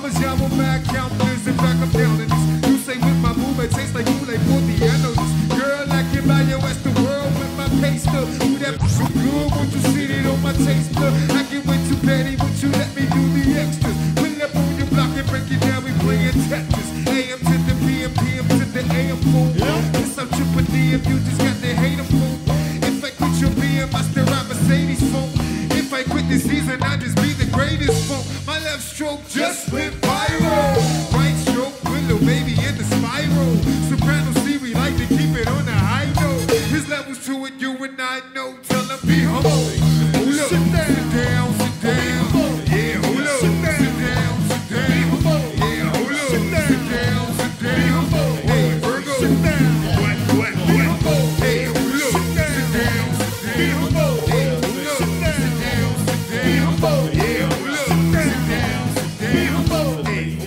Parmesan with mad counters and back up down in this. You say with my move, it tastes like you like for the analyst. Girl, I can buy your ass the world with my taster. Ooh, that so good, won't you sit it on my taster? I get way too petty, won't you let me do the extras? Pull up on your block and break it down, we playing Tetris. AM to the PM, PM to the AM phone. Yes, I'm triple DM, you just got the hate phone. If I quit your BM, I still ride Mercedes phone. If I quit this season, I just be the greatest phone. My left stroke just went viral. Right stroke, willow, baby, in the spiral. Soprano C, we like to keep it on the high note. There's levels to it, you and I know. Tell them be humble. Hold up, sit down, sit down. Yeah, hold up, sit down, sit down. Yeah, hold up, sit down, sit down. Hey, Virgo, sit down. What? Hey, hold up, sit down, sit down. Hey, hold up, sit down, sit down. Yeah, hold up, sit down, sit down. Hey, hold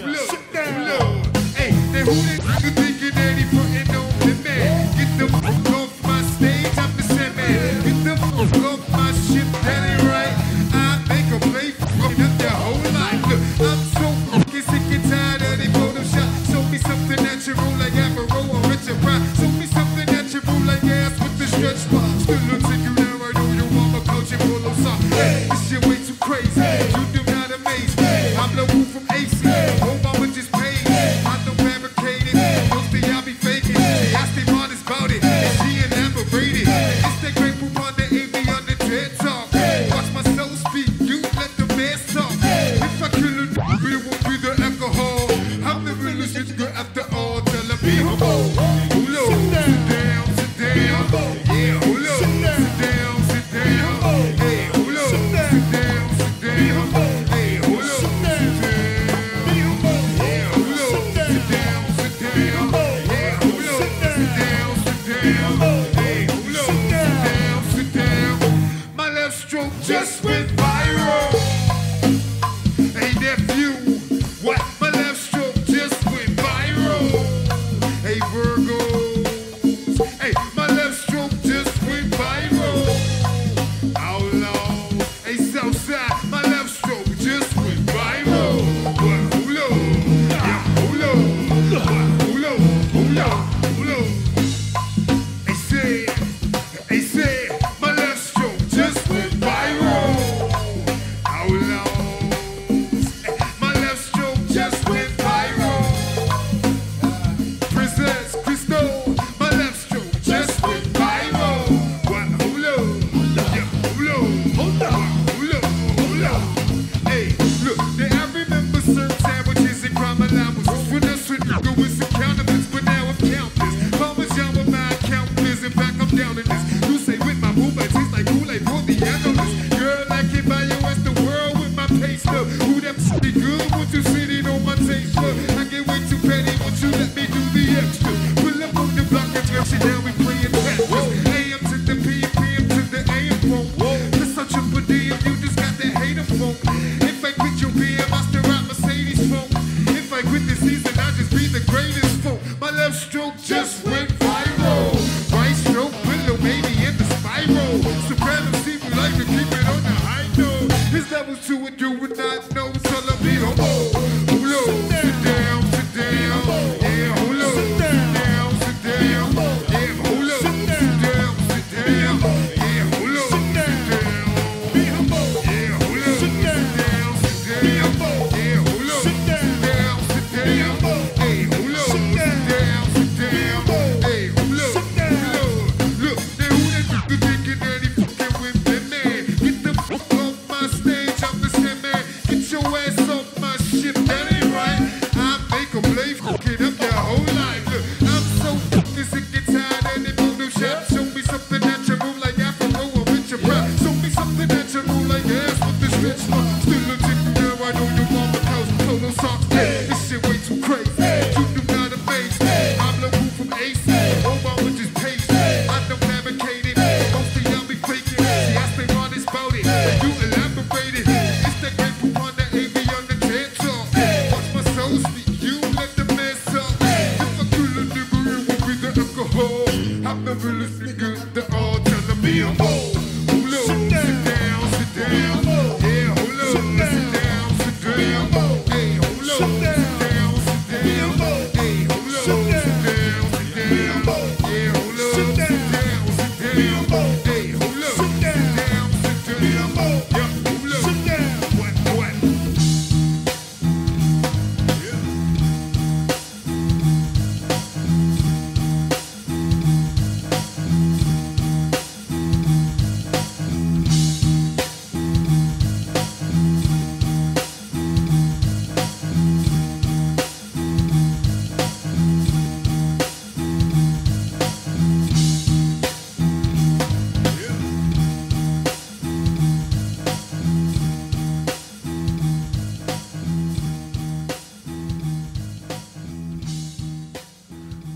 up, sit down. Hey, then who that nigga thinking that he putting on the man? Get the fuck off my stage, I'm the same man. Get the fuck off my shit, that ain't right. I make a play fucking up your whole life. Look, I'm so fucking sick and tired of they Photoshop. Show me something natural like Afro or Richard Pryor. Show me something natural like ass with the stretch bar. Still looks like you now, I know your mama coach and polo sock. Hey, this shit way too crazy. You do not amaze me. I'm the woo from AC. Oh, mama just paid. I'm no fabricated. Mostly I be faking. She asked me honest about it. And she elaborated. It's that great poop on the AV on the TED Talk. Watch my soul speak. You let the man talk. If I kill her,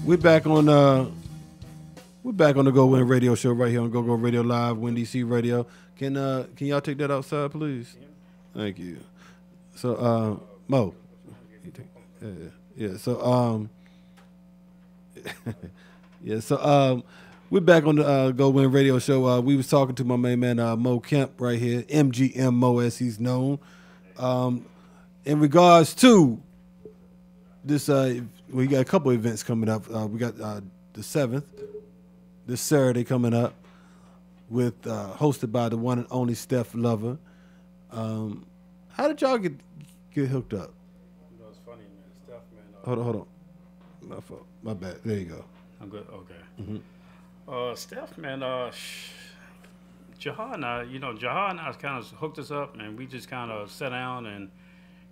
We're back on the GoWIN radio show right here on Go Radio Live, WinDC Radio. Can y'all take that outside, please? Thank you. So Mo, yeah. So yeah. So we're back on the GoWIN radio show. We was talking to my main man Mo Kemp right here, MGM Mo as he's known. In regards to this, we got a couple events coming up. We got the 7th, this Saturday coming up, with hosted by the one and only Steph Lover. How did y'all get hooked up? You know, it's funny, man. Steph, man. Hold on. My fault. My bad. There you go. I'm good. Okay. Mm-hmm. Steph, man. Jahar and I kind of hooked us up, and we just kind of sat down and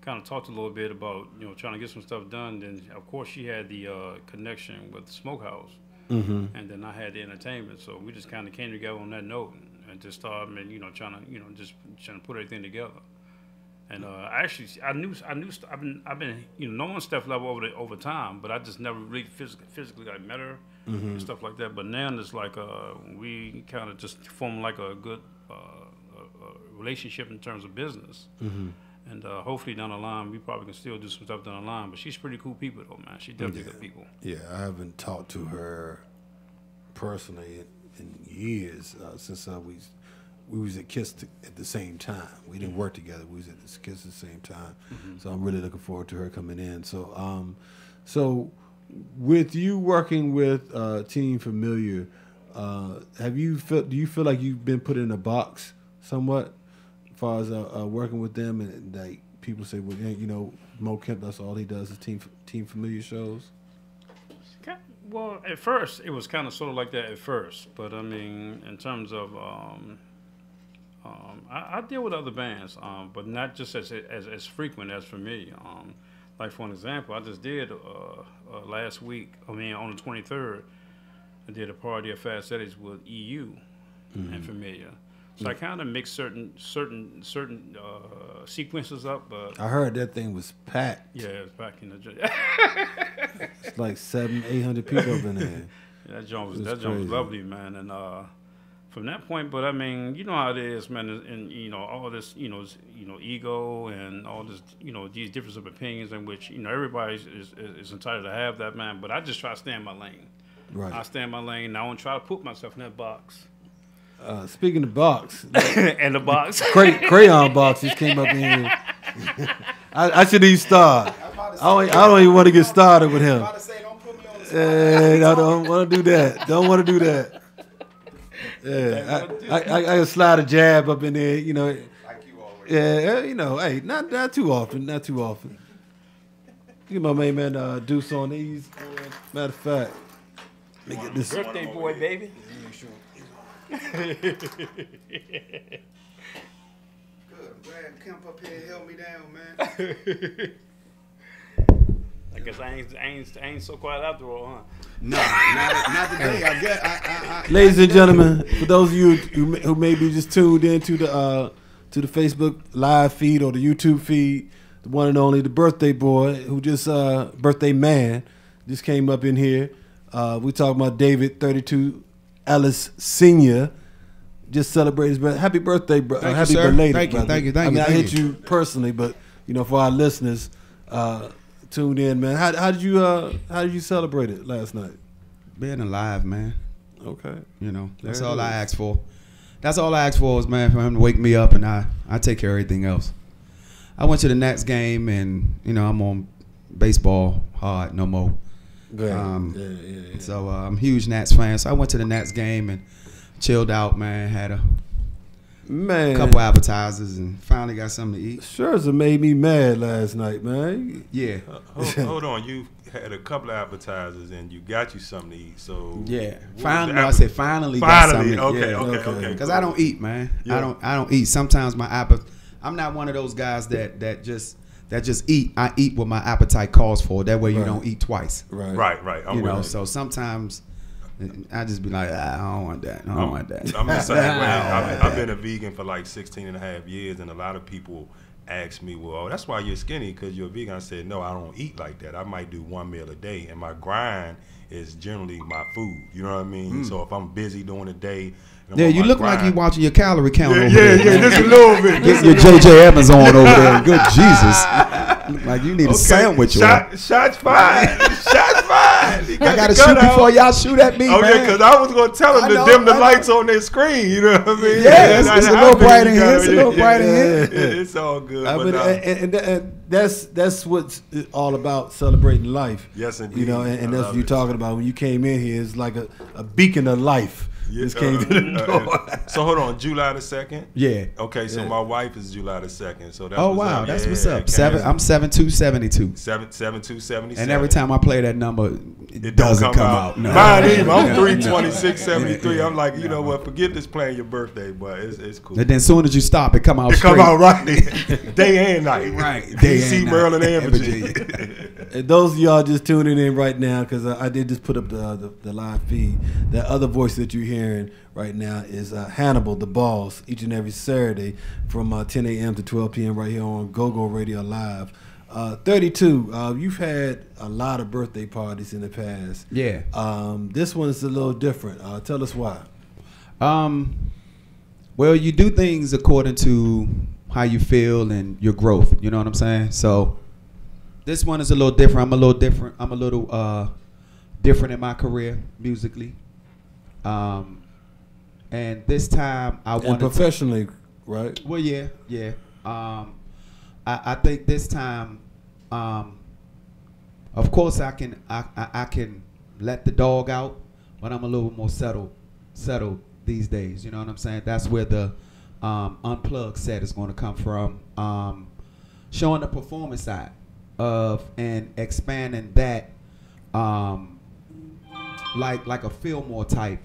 kind of talked a little bit about, trying to get some stuff done. Then, of course, she had the connection with the Smokehouse, and then I had the entertainment. So we just kind of came together on that note and just started, trying to put everything together. And I've been knowing Steph Level over time, but I just never really physically met her and stuff like that. But now it's like we kind of just formed like a good relationship in terms of business. And hopefully down the line, we probably can still do some stuff down the line. But she's pretty cool people, though, man. She's definitely good people. Yeah, I haven't talked to her personally in years since we was at KISS at the same time. We didn't work together. We was at KISS at the same time. So I'm really looking forward to her coming in. So, so with you working with Team Familiar, do you feel like you've been put in a box somewhat, as far as working with them, and like people say, well, Mo Kemp, that's all he does is Team Familiar shows? Well, at first it was kind of sort of like that at first, but I mean, in terms of I deal with other bands, but not just as frequent as for me. Like for an example, I just did last week. I mean, on the 23rd, I did a party at Fast Eddie's with EU and Familiar. So I kind of mix certain sequences up. But I heard that thing was packed. Yeah, it was packed in the. It's like 700-800 people up in there. Yeah, that joint was lovely, man, and. From that point, but I mean, you know how it is, man, and all this, ego and all this, these difference of opinions in which, everybody is entitled to have that, man. But I just try to stay in my lane. Right. I stay in my lane. And I don't try to put myself in that box. Speaking of box, and the box, crayon box just came up in here. I should even start. I don't even want to get started with him. I'm about to say, don't put me on the spot. I don't want to do that. Don't want to do that. Yeah, I can slide a jab up in there, Like you always. Yeah, hey, not too often, Get my main man Deuce on these. Matter of fact, let me get this. Birthday boy, baby. Good. I'm glad Kemp up here held me down, man. I guess I ain't so quiet after all, huh? No, not today. I guess. Ladies and gentlemen, for those of you who may be just tuned in to the Facebook live feed or the YouTube feed, the one and only the birthday boy who just birthday man just came up in here. We talking about David 32 Ellis Sr. Just celebrated his birthday. Happy birthday, bro! Happy belated, brother. Thank you. I mean, I hit you personally, but for our listeners. Tuned in, man. How did you celebrate it last night? Being alive, man. Okay. That's all I asked for. That's all I asked for was, man, for him to wake me up, and I take care of everything else. I went to the Nats game, and I'm on baseball hard no more. Great. Yeah. So I'm a huge Nats fan. So I went to the Nats game and chilled out, man. Had a couple appetizers and finally got something to eat. Scherzer made me mad last night, man. Yeah. Hold on, you had a couple of appetizers and you got you something to eat. So yeah, finally, I said finally got something. Okay. Because I don't eat, man. Yeah. I don't eat. Sometimes my appetite. I'm not one of those guys that just eat. I eat what my appetite calls for. That way you don't eat twice. Right. So sometimes I just be like, I don't want that. I don't want that. I'm the same way. I've been a vegan for like 16 and a half years, and a lot of people asked me, well, that's why you're skinny, because you're a vegan. I said, no, I don't eat like that. I might do one meal a day, and my grind is generally my food. You know what I mean? So if I'm busy during the day, and I'm Yeah, on you my look grind, like you watching your calorie count over yeah, there. just a little bit. Get your J.J. Evans on over there. Good Jesus. Look like you need a sandwich. Shots fired. Shots fired. I got to shoot before y'all shoot at me, Oh, man. yeah, because I was going to tell them to dim the lights on their screen. You know what I mean? Yeah, it's a little bright in here. It's a little bright in here. It's all good. And that's what's all about, celebrating life. Yes, indeed. You know, and I that's what you're talking about. When you came in here, it's like a beacon of life. Just came to the door. So hold on, July the 2nd? Yeah. Okay, so my wife is July the 2nd. So that's Oh, what's wow. up. That's Yeah, what's up. Kansas. I'm 7'2", 72. 7'2", And every time I play that number, it doesn't come out. No. Mine either. I'm 326, 73. I'm like, you know what? Forget this playing your birthday, but it's cool. And then as soon as you stop, it come out straight. Come out right day and night. Right. DC, Maryland, and Virginia. And those of y'all just tuning in right now, because I did just put up the live feed. That other voice that you're hearing right now is Hannibal, the boss, each and every Saturday from 10 a.m. to 12 p.m. right here on GoGo Radio Live. 32, you've had a lot of birthday parties in the past. Yeah. This one's a little different. Tell us why. Well, you do things according to how you feel and your growth. You know what I'm saying? So this one is a little different. I'm a little different. I'm a little different in my career musically. And this time I wanted professionally, right? Well, yeah. I think this time, of course, I can let the dog out, but I'm a little more settled these days. You know what I'm saying? That's where the unplugged set is going to come from. Showing the performance side of and expanding that, like a Fillmore type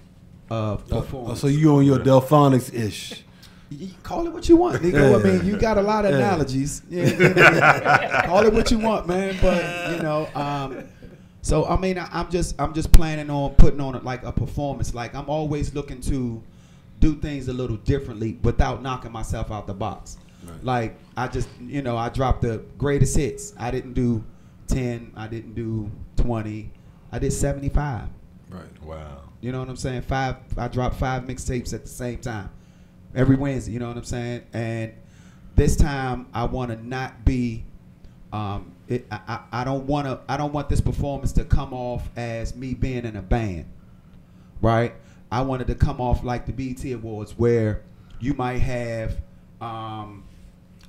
of performance. So you on your Delphonics-ish. You call it what you want, nigga. I mean, you got a lot of analogies. Yeah. Call it what you want, man. But you know, so I mean, I'm just planning on putting on like a performance. Like I'm always looking to do things a little differently without knocking myself out the box. Right. Like I just, you know, I dropped the greatest hits. I didn't do 10. I didn't do 20. I did 75. Right. Wow. You know what I'm saying? I dropped 5 mixtapes at the same time. Every Wednesday, you know what I'm saying? And this time I want to not be I don't want this performance to come off as me being in a band. Right? I wanted to come off like the BET Awards where you might have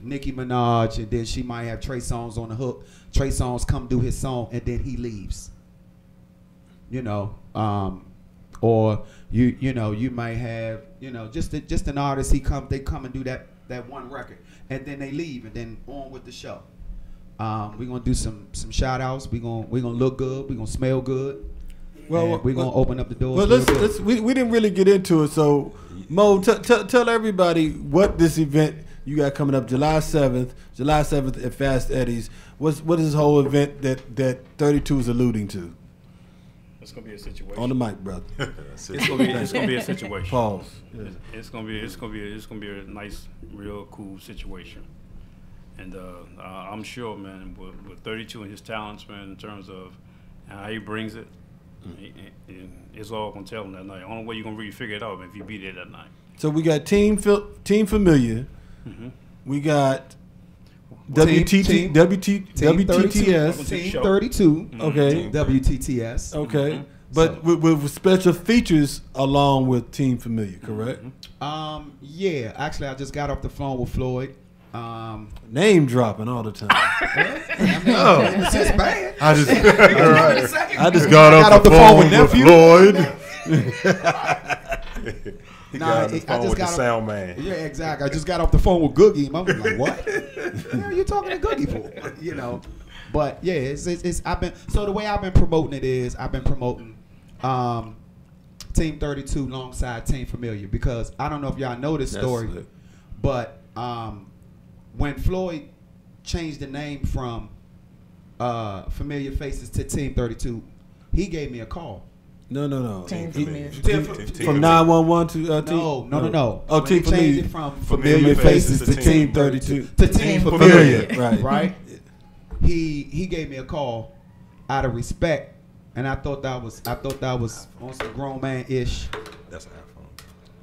Nicki Minaj and then she might have Trey Songz on the hook. Trey Songz come do his song and then he leaves. You know, or you know you might have, you know, just an artist, they come and do that one record and then they leave and then on with the show. We're gonna do some shout outs. We're gonna look good, we're gonna smell good. Well, we're gonna open up the doors. Well, we didn't really get into it, so Mo, tell everybody what this event you got coming up July 7th at Fast Eddie's. What is this whole event that 32 is alluding to? It's gonna be a situation. On the mic, brother. It's gonna be a situation. Pause. Yeah. It's gonna be a nice, real cool situation. And I'm sure, man, with 32 and his talents, man, in terms of how he brings it, it's all gonna tell him that night. Only way you're gonna really figure it out if you be there that night. So we got Team Familiar. Mm-hmm. We got WTTS. Team 32. Okay. WTTS. Okay. Mm-hmm. But so, with special features along with Team Familiar, correct? Mm-hmm. Yeah. Actually, I just got off the phone with Floyd. Name dropping all the time. It's just bad. I just got off the phone with Floyd. He got off the phone with the sound man. Yeah, exactly. I just got off the phone with Googie. I'm like, what? What are you talking to Googie for? You know. But yeah, it's the way I've been promoting it is I've been promoting Team 32 alongside Team Familiar, because I don't know if y'all know this story, but when Floyd changed the name from Familiar Faces to Team 32, he gave me a call. No. Team Familiar. From 911 to Team. No. Oh, When Team they changed Familiar. it from Familiar Faces to Team 32. to Team Familiar. Familiar. Right. Right. He gave me a call out of respect, and I thought that was on some grown man ish. That's an iPhone.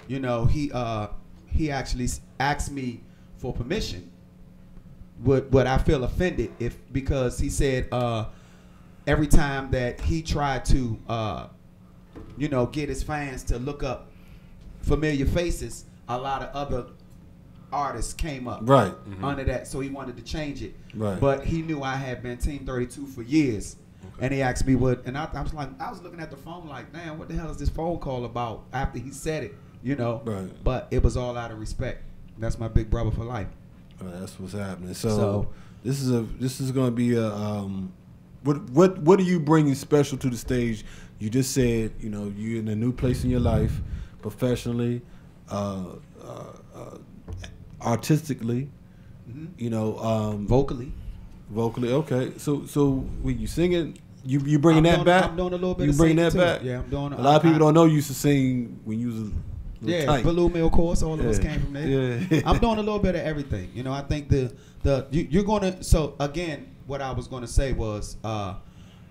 You know, he actually asked me for permission. Would I feel offended because he said every time that he tried to get his fans to look up Familiar Faces, a lot of other artists came up Right. under that, so he wanted to change it. Right. But he knew I had been Team 32 for years, and he asked me what, and I was looking at the phone like, damn, what the hell is this phone call about? After he said it, Right. But it was all out of respect. That's my big brother for life. That's what's happening. So this is going to be a what are you bringing special to the stage? You just said you're in a new place in your life, professionally, artistically, Vocally. Okay, so when you singing, you bringing that back? I'm doing a little bit. You of bringing singing that too. back? Yeah, I'm doing. A lot of people don't know you used to sing when you was a little tight. Blue Mill course. All of us came from there. Yeah. I'm doing a little bit of everything. I think you're gonna. So again, what I was gonna say was,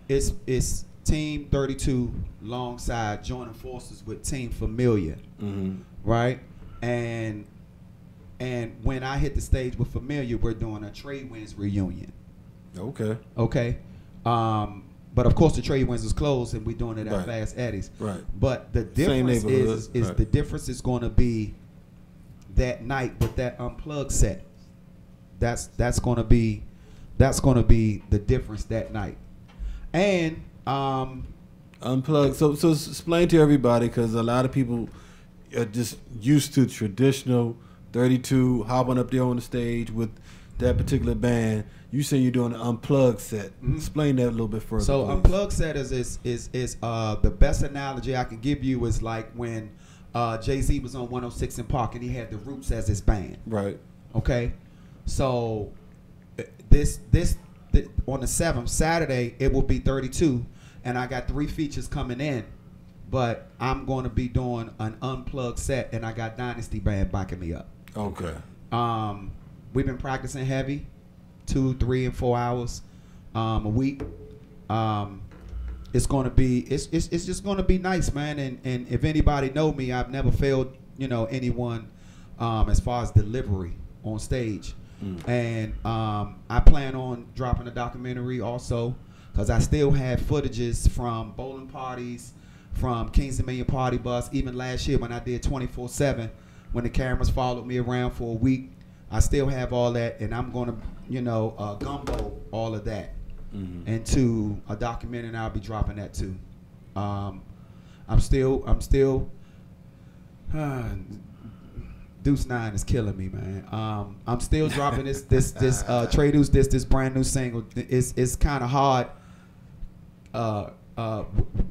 it's Team 32 alongside joining forces with Team Familiar, right? And when I hit the stage with Familiar, we're doing a Trade Winds reunion. Okay. But of course the Trade Winds is closed, and we're doing it at Right. Fast Eddie's. Right. But the Same difference neighborhood. is Right. the difference is going to be that night with that unplugged set. That's going to be the difference that night. And Unplugged. So explain to everybody, because a lot of people are just used to traditional 32 hopping up there on the stage with that particular band. You say you're doing an unplugged set. Explain that a little bit further. So please. unplugged set is the best analogy I can give you is like when Jay-Z was on 106 in Park and he had the Roots as his band. Right. Okay, so this on the 7th Saturday it will be 32, and I got 3 features coming in, but I'm going to be doing an unplugged set, and I got Dynasty Band backing me up. Okay. We've been practicing heavy, 2, 3, and 4 hours a week. It's going to be it's just going to be nice, man. And if anybody know me, I've never failed anyone as far as delivery on stage. And I plan on dropping a documentary also, because I still have footages from bowling parties, from Kings of Million Party Bus, even last year when I did 24/7, when the cameras followed me around for a week. I still have all that, and I'm going to gumbo all of that into a documentary, and I'll be dropping that too. I'm still Deuce 9 is killing me, man. I'm still dropping this Trey Deuce, this brand new single. It's kind of hard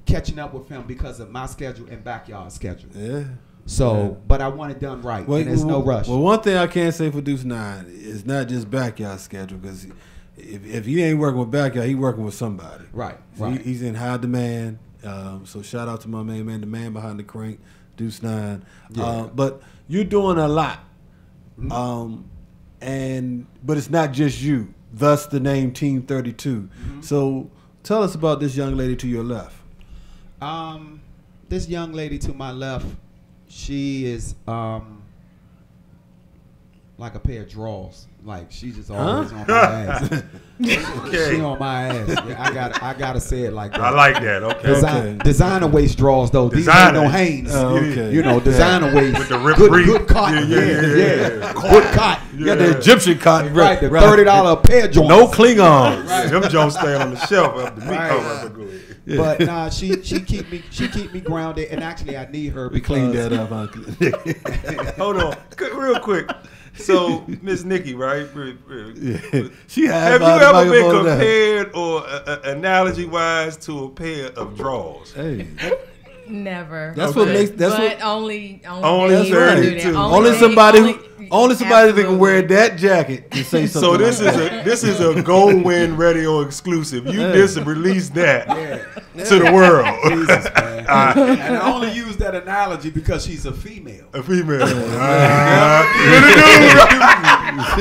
catching up with him because of my schedule and Backyard schedule. Yeah. So, but I want it done right, and there's no rush. Well, one thing I can say for Deuce 9 is not just Backyard schedule, because if he ain't working with Backyard, he working with somebody. Right. He's in high demand. So shout out to my main man, the man behind the crank, Deuce 9. Yeah. But you're doing a lot, but it's not just you. Thus, the name Team 32. So tell us about this young lady to your left. This young lady to my left, she is like a pair of drawers. Like, she just always on my ass. She on my ass. Yeah, I gotta say it like that. I like that. Okay. Designer waist drawers though. Designer. These ain't no Hanes. Okay. Designer waist With the rip good cotton. Yeah. Good cotton. You got the Egyptian cotton. Right. The $30 a pair joints. No Klingons. Them Jones stay on the shelf after me. Right. Go ahead. Yeah. But nah, she keep me grounded, and actually I need her We because cleaned that up, huh? Hold on, real quick. So, Miss Nikki, right? Yeah. She Have you ever been compared or analogy-wise to a pair of drawers? Hey. Never. That's what makes. That's but what. only Only Dave right. will do that. Too. Only Dave- somebody only- that can wear absolutely. that jacket and say something. So this is a GoWIN radio exclusive. You just released that to the world. Jesus, man. And I only use that analogy because she's a female. A female.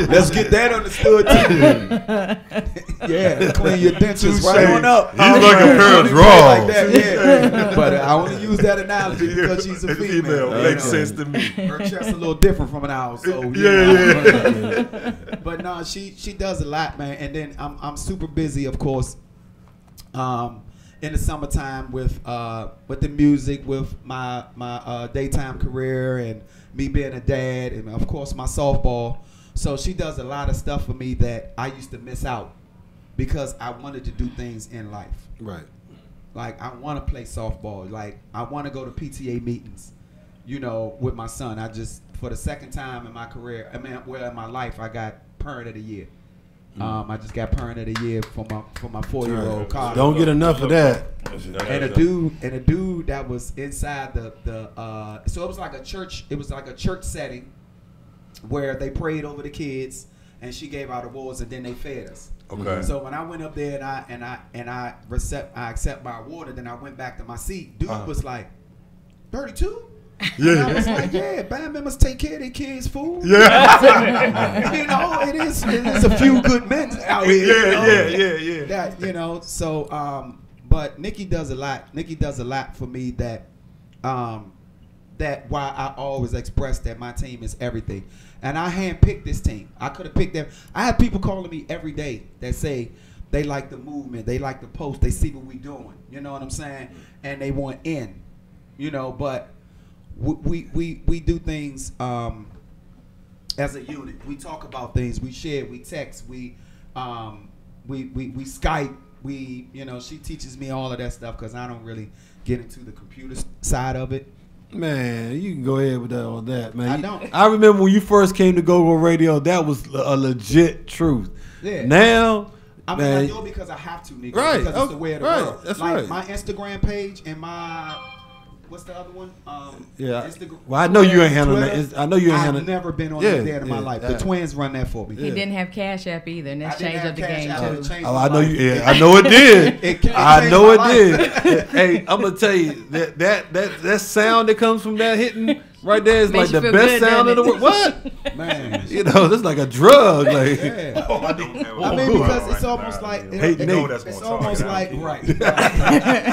Let's get that understood too. Yeah, clean your dentures right on up. He's like a pair of Like drawers. that, yeah. But I only use that analogy because she's a female. Makes sense to me. Her chest a little different from an owl, so Yeah. But no, she does a lot, man. And then I'm super busy, of course, in the summertime with the music, with my daytime career, and me being a dad, and of course my softball. So she does a lot of stuff for me that I used to miss out because I wanted to do things in life. Right. Like I want to play softball. Like I want to go to PTA meetings, with my son. I just, for the second time in my career, in my life, I got parent of the year. I just got parent of the year for my 4-year-old Carter. Don't get enough of that. And a dude that was inside the so it was like a church. It was like a church setting where they prayed over the kids, and she gave out awards, and then they fed us. Okay. So when I went up there and I accept my award, and then I went back to my seat, dude was like, 32? Yeah. And I was like, yeah, band members take care of their kids' food. Yeah. It is a few good men out here. Yeah. That, so but Nikki does a lot. Nikki does a lot for me that why I always express that my team is everything. And I handpicked this team. I could have picked them. I have people calling me every day that say they like the movement, they like the post, they see what we doing. You know what I'm saying? And they want in. But we do things as a unit. We talk about things. We share. We text. We Skype. She teaches me all of that stuff because I don't really get into the computer side of it. Man, you can go ahead with that on that, man. I don't. I remember when you first came to GoGo Radio, that was a legit truth. Yeah. Now, I man, do it because I have to, nigga. Right. Because it's the way of the Right. world. That's like right. my Instagram page and my what's the other one? Yeah. Instagram. Well, I know you ain't handling Twitter. that. I know you ain't I've handling. never been on Yeah, that day in my yeah, life. yeah. The twins run that for me. He didn't have Cash App either, and I that's didn't changed have up the Cash game App. It too. changed Oh, my I know life. you. Yeah, I know it did. It I changed know my it life. did. Hey, I'm gonna tell you that sound that comes from that hitting right there is Makes like you the feel best good, sound in the doesn't world. it? What? Man. That's like a drug. Like, Yeah. I I mean, because it's almost like Hey, Nate. it's almost like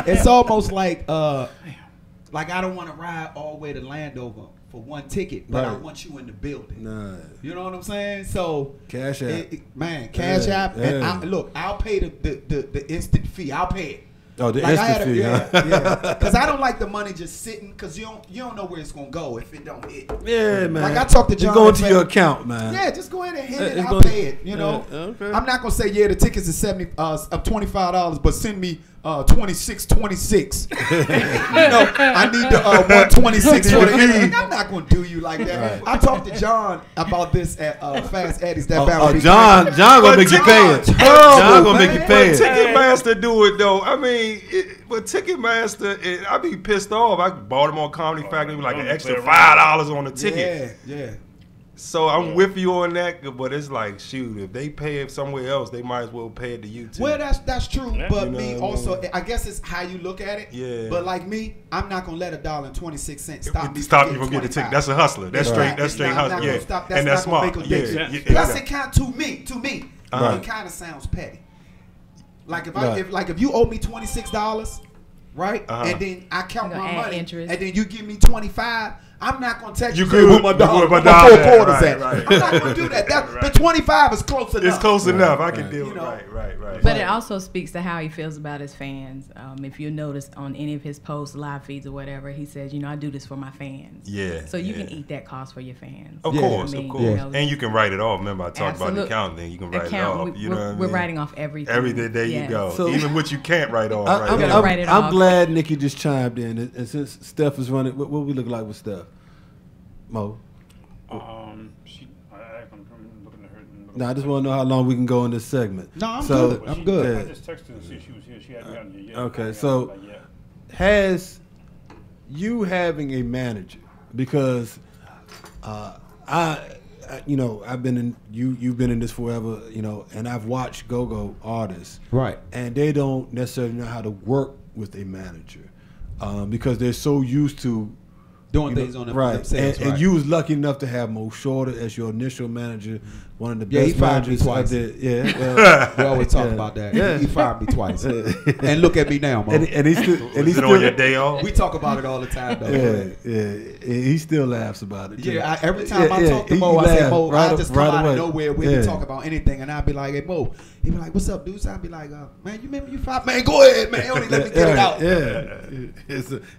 It's almost like I don't want to ride all the way to Landover for one ticket, but I Right. want you in the building. nah, You know what I'm saying? So Cash App. Cash Yeah, App, and yeah. I'll pay the instant fee. I'll pay it. Oh, the Like I had instant fee, huh? yeah. Because I don't like the money just sitting, because you don't know where it's gonna go if it don't hit. Yeah, man. Like I talked to John. It's going and to said, your account, man. Yeah, just go ahead and hit it. It's I'll gonna- pay it. okay. I'm not gonna say the tickets is $25, but send me $26.26. I need the $126 for the feed. I'm not gonna do you like that. I talked to John about this at Fast Eddie's. That battle. be John crazy. gonna make you pay it. John gonna make you man. pay it. Ticketmaster do it though. I mean, but Ticketmaster, I be pissed off. I bought them on Comedy Factory with like an extra $5 on the ticket. Yeah. So I'm with you on that, but it's like, shoot, if they pay it somewhere else, they might as well pay it to you too. Well, that's true, Yeah. but You know me what I also, I guess it's how you look at it. Yeah. But like me, I'm not gonna let $1.26 stop me Stop you from from getting the ticket. 25. That's a hustler. That's It's straight. not- That's it's straight not- I'm not hustle. gonna Yeah, stop. That's and that's not gonna smart. make a Yeah, big yeah, Plus, yeah. it kind to me, Right. it kind of sounds petty. Like Right. if you owe me $26, right, and then I count You gonna my add money, interest. and then you give me 25. I'm not gonna text You you good with my with dollar, my my dollar, 4 quarters right, at. right. I'm not gonna do that. Right. The 25 is close enough. It's close enough. I can deal You with know. right. But it also speaks to how he feels about his fans. If you noticed on any of his posts, live feeds or whatever, he says, I do this for my fans. Yeah, So you yeah. can eat that cost for your fans. Of Yeah. course, I of mean, course. you know, And you can write it off. Remember, I talked about the Absolute- account thing. You can write it Account, off. You know what I mean? we're writing off everything. Everything. There you Yes. go. So- Even what you can't write off. I'm, right I'm, there. gotta write it I'm off. glad Nikki just chimed in, and since Steph is running, what we look like with Steph? Mo. I'm looking at her. Now I just want to know how long we can go in this segment. No, I'm So, good. I'm good. I just texted her to see if she was here. She hadn't gotten here yet. Okay, I so- got it yet. Has you having a manager, because I've been in you've been in this forever, and I've watched go-go artists, Right. and they don't necessarily know how to work with a manager because they're so used to Doing things on themselves. And you was lucky enough to have Mo Shorter as your initial manager, one of the Yeah, he best fired me managers twice. out there. Yeah, well, We always talk about that. Yeah. He fired me twice. And look at me now, Mo. and he's still Was it on your day off? We talk about it all the time, though. he still laughs about it. Too. Yeah, every time I talk to he Mo, I say, laughs Mo, right I up- just come right out away. of nowhere. We Yeah. can talk about anything, and I'd be like, hey, Mo. He'd be like, what's up, dude? So I'd be like, man, you remember you fired? Man, go ahead, man. Only let me get it out. Yeah.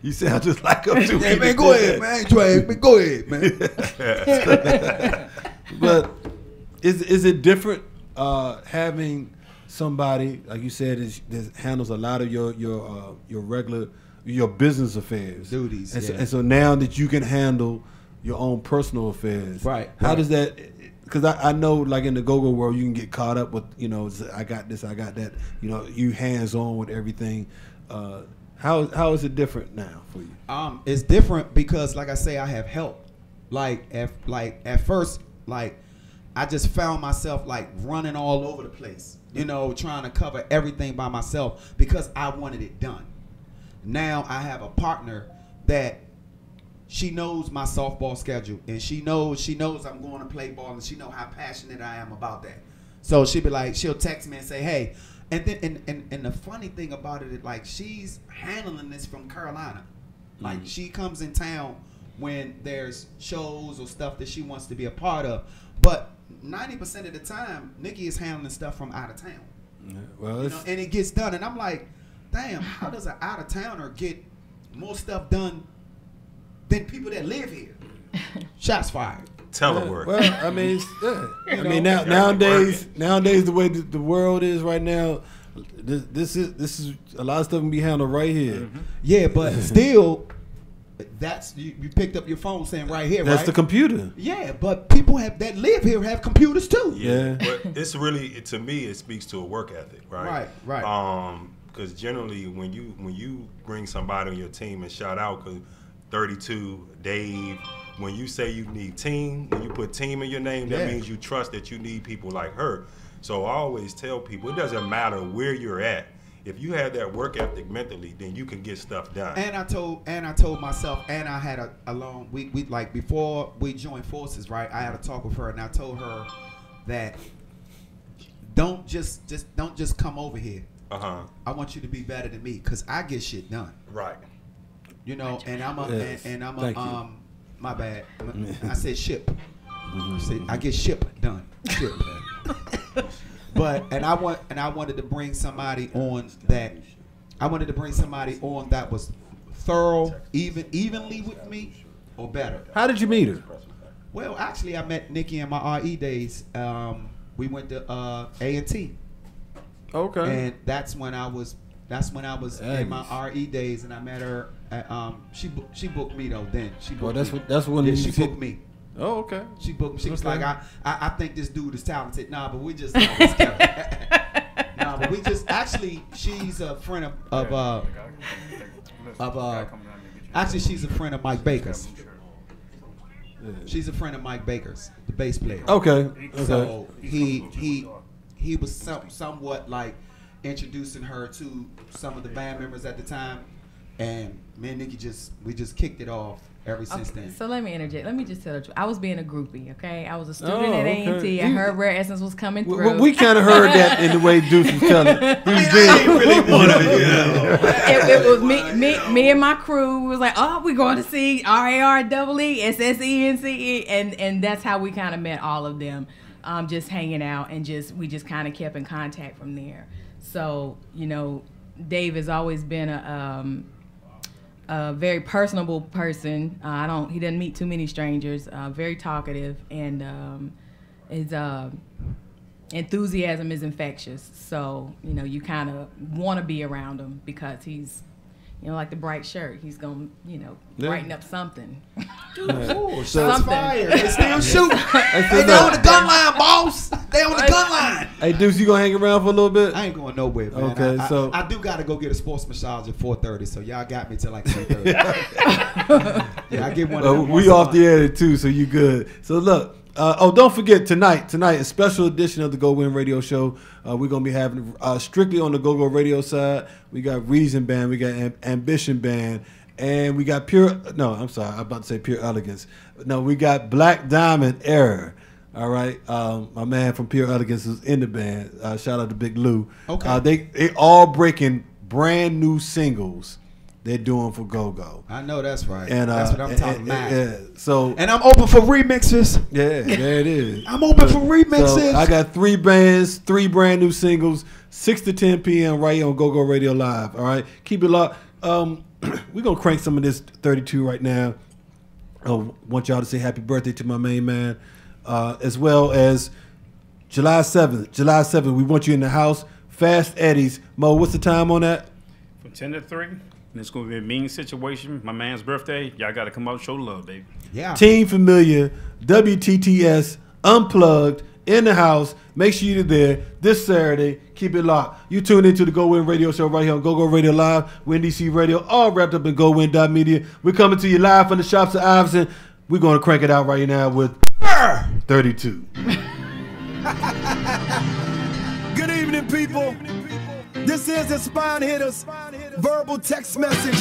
You sound just like him too. Hey, man, go ahead, man. Drag me. Go ahead, man. But is it different having somebody like you said that handles a lot of your regular business affairs, Duties, and, yeah. and so now that you can handle your own personal affairs, Right, How right. does that? Because I know, like in the go-go world, you can get caught up with I got this, I got that. You hands on with everything. How is it different now for you? It's different because, like I say, I have help. At first, I just found myself running all over the place, trying to cover everything by myself because I wanted it done. Now I have a partner that she knows my softball schedule, and she knows I'm going to play ball, and she knows how passionate I am about that. So she'll text me and say, hey. And then and the funny thing about it is she's handling this from Carolina. She comes in town when there's shows or stuff that she wants to be a part of. But 90% of the time, Nikki is handling stuff from out of town. Yeah, well, And it gets done. And I'm like, damn, how does an out of towner get more stuff done than people that live here? Shots fired. Telework. Well, I mean, I mean nowadays the way the world is right now, this is a lot of stuff can be handled right here. Mm-hmm. Yeah, but still, that's you picked up your phone saying right here, That's right? the computer. Yeah, but people that live here have computers too. Yeah. But it's really, to me, it speaks to a work ethic, right? Right. Because generally, when you bring somebody on your team, and shout out, because 32, Dave, when you say you need team, when you put team in your name, that means you trust that you need people like her. So I always tell people, it doesn't matter where you're at. If you have that work ethic mentally, then you can get stuff done. And I told myself, and I had a long we before we joined forces, right? I had a talk with her, and I told her that don't just come over here. I want you to be better than me, because I get shit done. Right. And Yes. Thank you. My bad. I said ship. I get ship done. Ship. But I wanted to bring somebody on that. I wanted to bring somebody on that was thorough, evenly with me, or better. How did you meet her? Well, actually, I met Nikki in my RE days. We went to A&T. Okay. And that's when I was in my RE days, and I met her. She booked me though. Then she booked me. That's when Yeah, you she said- booked me. Oh, okay. She booked me. She was Okay. like, I think this dude is talented. Nah, but we just nah, but we just actually she's a friend of actually she's a friend of Mike Baker's. She's a friend of Mike Baker's, the bass player. Okay. So he was somewhat introducing her to some of the band members at the time, and me and Nikki we just kicked it off ever since then. So let me interject. Let me just tell the truth. I was being a groupie, okay? I was a student Oh, at okay. A&T. I heard Rare Essence was coming through. Well, we kind of heard that in the way Deuce was telling. He was It was me and my crew. We was like, oh, we're going to see RAREE, SSE, and CE, and that's how we kind of met all of them, just hanging out, and we just kind of kept in contact from there. So Dave has always been a very personable person. He doesn't meet too many strangers. Very talkative, and his enthusiasm is infectious. So you kind of want to be around him because he's You know, like the bright shirt. He's gonna, brighten up something. Ooh, shots Something. fired. They still shooting. Hey, they on the gun line, boss. They on the gun line. Hey, Deuce, you gonna hang around for a little bit? I ain't going nowhere, man. Okay, so I do gotta go get a sports massage at 4:30. So y'all got me till like 3:30. Yeah, I get one. Of them we off the air too, so you good. So look. Don't forget tonight, a special edition of the GoWIN Radio Show. We're gonna be having strictly on the Go Radio side. We got Reason Band, we got Ambition Band, and we got Pure. No, I'm sorry, I'm about to say Pure Elegance. No, we got Black Diamond Error. All right, my man from Pure Elegance is in the band. Shout out to Big Lou. Okay, they all breaking brand new singles. They're doing for Go. I know that's right. And that's what I'm talking about. Yeah, so and I'm open for remixes. Yeah, there it is. I'm open for remixes. So I got 3 brand new singles, 6 to 10 p.m. right here on Go Radio Live. All right, keep it locked. We're gonna crank some of this 32 right now. I want y'all to say happy birthday to my main man, as well as July 7th. July 7th, we want you in the house. Fast Eddie's. Mo, what's the time on that? From 10 to 3. And it's going to be a mean situation. My man's birthday. Y'all got to come out and show love, baby. Yeah. Team Familiar, WTTS, Unplugged, in the house. Make sure you're there this Saturday. Keep it locked. You tune into the GoWIN Radio Show right here on Go Radio Live, Win DC Radio, all wrapped up in GoWIN.media. We're coming to you live from the shops of Iverson. We're going to crank it out right now with 32. Good evening, people. This is the Spine Hitters verbal text message.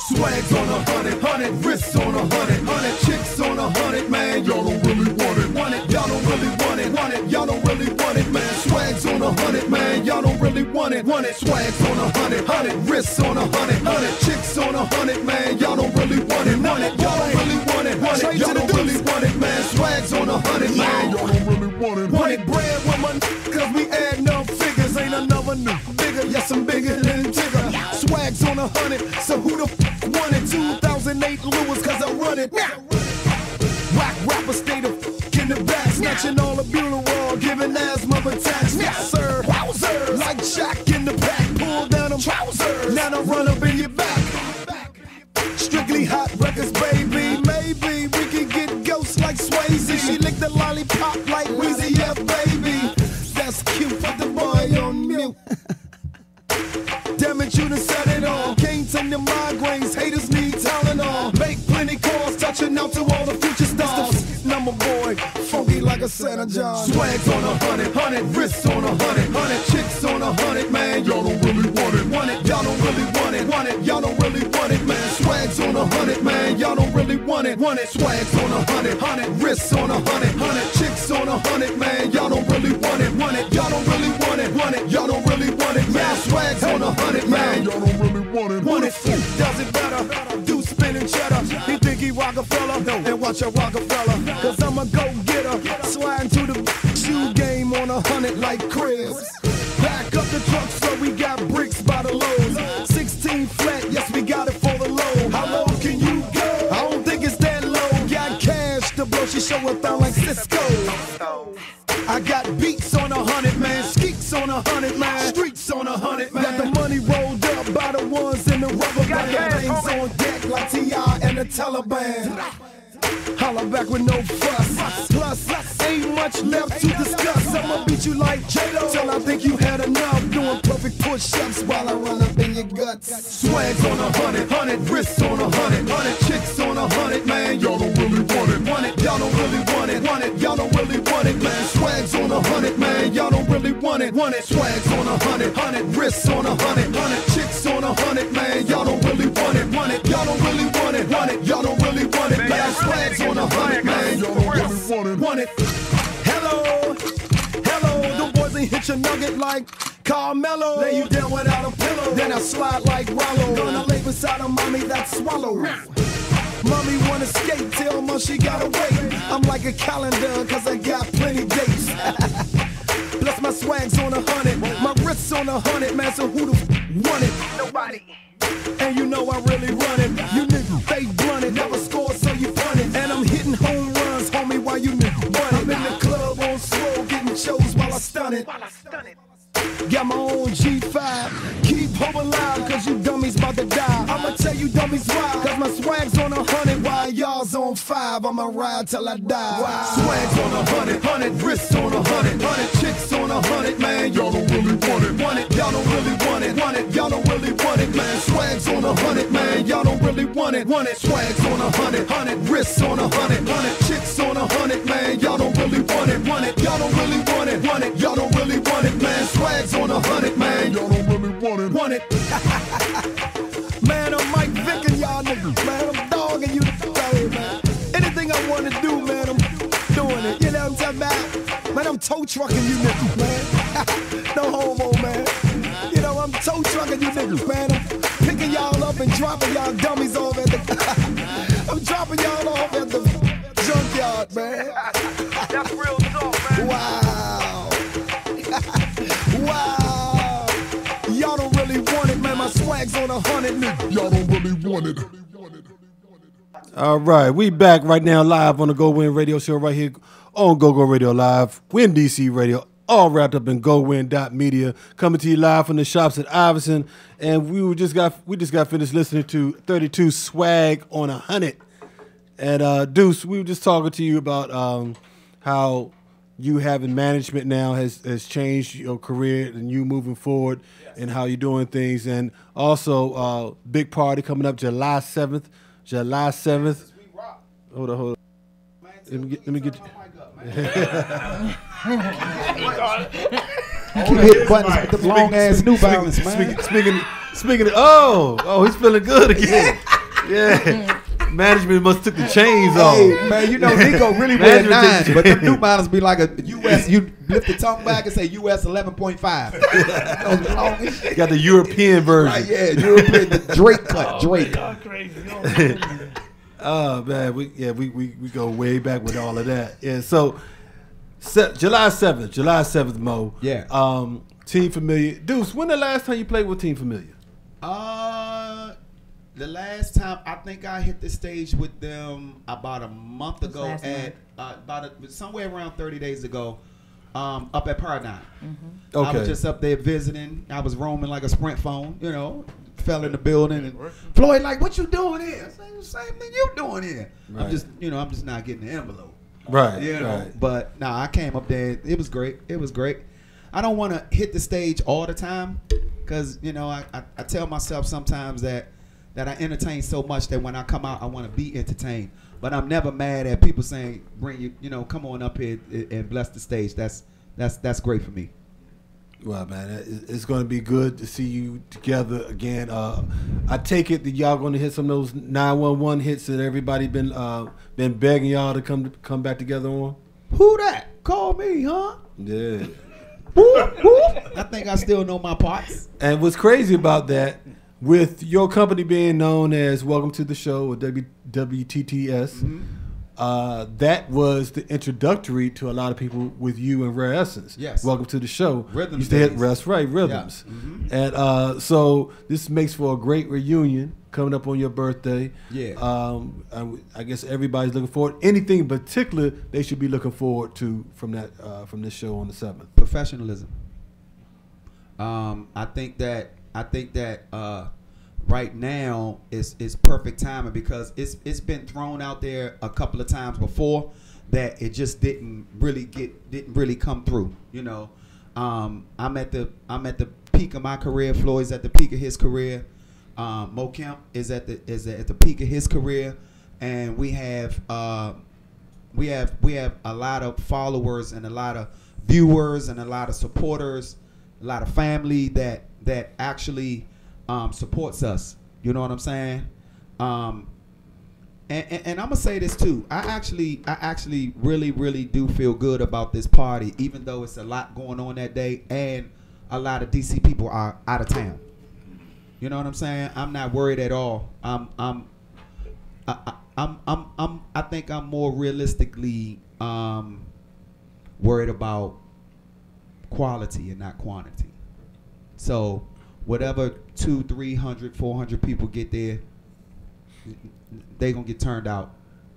Swags on 100, wrists on 100, chicks on 100, man. Y'all don't really want it, y'all don't really want it, y'all don't really want it, man. Swags on 100, man. Y'all don't really want it. Swags on 100, wrists on 100, chicks on 100, man. Y'all don't really want it, y'all don't really want it, y'all don't really want it, man. Swags on 100, man. Y'all don't really want it. Want it bread with my cause we add no figures, ain't another new bigger, yes I'm bigger than Tigger. Swags on 100, so who the won it? 2008 Lewis, cause I run it. Rock rapper stay the in the back, snatching all the Bureau, giving asthma attacks. Yes sir, wowzer, like Shaq in the back, pull down them trousers, now I run up in your back. Strictly hot records, baby. Maybe we can get ghosts like Swayze. She licked the lollipop like Weezy, yeah, baby. That's cute, put the boy on mute. Damn it, you done set it all. Can't take the migraines, haters need Tylenol. Make plenty calls, touching out to all the future stars. Number boy, funky like a Santa John. Swags on 100, wrists on 100, chicks on 100, man. Y'all don't really want it, y'all don't really want it, y'all don't really want it, man. Swags on 100, man. Y'all don't really want it. Swags on 100, wrists on 100, chicks on 100, man. Y'all don't really want it, y'all don't really want it, y'all don't really want it, man. Swags on 100, man. Y'all don't really want it. Does it better? Do spinning cheddar. He think he Rockefeller, and watch a Rockefeller. Cause I'm a go-getter, sliding to the shoe game on 100 like Cribs. Back up the truck so we got bricks by the load. 16 flat, yes we got it for the low. How low can you go? I don't think it's that low. Got cash to blow, she show up down like Cisco. I got beats on 100, man. Skeets on 100, man. Streets on 100, man. Got the money rolled up by the ones in the rubber band. Names on deck like T.I. and the Taliban. Holla back with no fuss. Plus, ain't much left to discuss. I'ma beat you like J-Lo till I think you had enough. Doing perfect push-ups while I run up in your guts. Swags on 100, wrists on 100, chicks on 100, man. Y'all don't really want it, y'all don't really want it, y'all don't really want it, man. Swags on 100, man. Y'all don't really want it. Swags on 100, wrists on 100, chicks on 100, man. Y'all don't really want it, y'all don't really want it, y'all don't really want it, man. Swags on 100, man. Y'all don't really want it. Hello, the boys ain't hit your nugget like Carmelo. Lay you down without a pillow, then I slide like Rollo. Gonna lay beside a mommy that swallow. Mommy wanna skate, tell mom she gotta wait. I'm like a calendar, cause I got plenty dates. Plus my swag's on 100, my wrist's on 100, man, so who the want it? Nobody. And you know I really run it. You niggas fake run it, never score so you punt it. And I'm hitting home runs, homie, while you niggas run it. I'm in the club on slow, getting shows while I stun it. Got my own G5. Keep hope alive, cause you dummies about to die. I'ma tell you dummies why, cause my swag's on 100 while y'all's on 5. I'ma ride till I die. Swag's on 100, wrists on 100, chicks on 100, man. Y'all don't really want it, y'all don't really want it, y'all don't really want it, man. Swag's on 100, man. Y'all don't really want it. Swag's on 100, wrists on 100, chicks on 100, man. Y'all don't really want it, y'all don't really want it, y'all don't really want it, man. Swag's on 100, man. Y'all don't really want it. Man, I'm Mike Vick and y'all niggas, man. I'm dogging you, man. Anything I wanna do, man, I'm doing it. You know what I'm talking about? Man, I'm tow trucking you niggas, man. No homo, man. You know, I'm tow trucking you niggas, man. I'm picking y'all up and dropping y'all dummies off at the... I'm dropping y'all off at the junkyard, man. That's real talk, man. Wow. Wow. Y'all don't really want it, man. My swag's on 100, nigga. Y'all don't really want it. All right, we back right now live on the GoWIN radio show right here on GoGo Radio Live, Win DC Radio, all wrapped up in GoWin.media, coming to you live from the shops at Iverson. And we just got finished listening to 32 Swag on 100. And Deuce, we were just talking to you about how you having management now has changed your career and you moving forward and how you're doing things. And also big party coming up July 7th. July 7th. Hold on. Let me get you. Keep hitting buttons with the long ass New Balance, man. Speaking of, he's feeling good again. Yeah. Management must took the chains off. Hey, man, you know Nico really wear 9, but the New Balance be like a US. You lift the tongue back and say US 11.5. Got the European version. Right, yeah, European, the Drake cut. Drake. God, crazy. Oh man, we go way back with all of that. Yeah, so July 7th, Mo. Yeah. Team Familiar. Deuce, when the last time you played with Team Familiar? The last time I think I hit the stage with them about a month ago somewhere around 30 days ago, up at Paradigm. Mm-hmm. Okay. I was just up there visiting. I was roaming like a Sprint phone, you know, fell in the building and Floyd like, what you doing here? I said, the same thing you doing here. Right. I'm just not getting the envelope. Right. You know, right. But I came up there. It was great. I don't want to hit the stage all the time because, you know, I tell myself sometimes that I entertain so much that when I come out, I want to be entertained. But I'm never mad at people saying, "Bring you, you know, come on up here and bless the stage." That's great for me. Well, man, it's going to be good to see you together again. I take it that y'all going to hit some of those 911 hits that everybody been begging y'all to come back together on. Who that? Call me, huh? Yeah. I think I still know my parts. And what's crazy about that, with your company being known as Welcome to the Show or WTTS, that was the introductory to a lot of people with you and Rare Essence. Yes. Welcome to the Show. Rhythms. Used to hit Rhythms. Yeah. Mm-hmm. And so this makes for a great reunion coming up on your birthday. Yeah. I guess everybody's looking forward. Anything in particular they should be looking forward to from this show on the 7th? Professionalism. I think that right now is perfect timing because it's been thrown out there a couple of times before that it just didn't really come through. You know, I'm at the peak of my career. Floyd's at the peak of his career. Mo Kemp is at the peak of his career, and we have a lot of followers and a lot of viewers and a lot of supporters, a lot of family that actually supports us. You know what I'm saying? And I'm gonna say this too. I actually really do feel good about this party, even though it's a lot going on that day and a lot of DC people are out of town. You know what I'm saying? I'm not worried at all. I think I'm more realistically worried about quality and not quantity. So whatever 200, 300, 400 people get there, they gonna get turned out.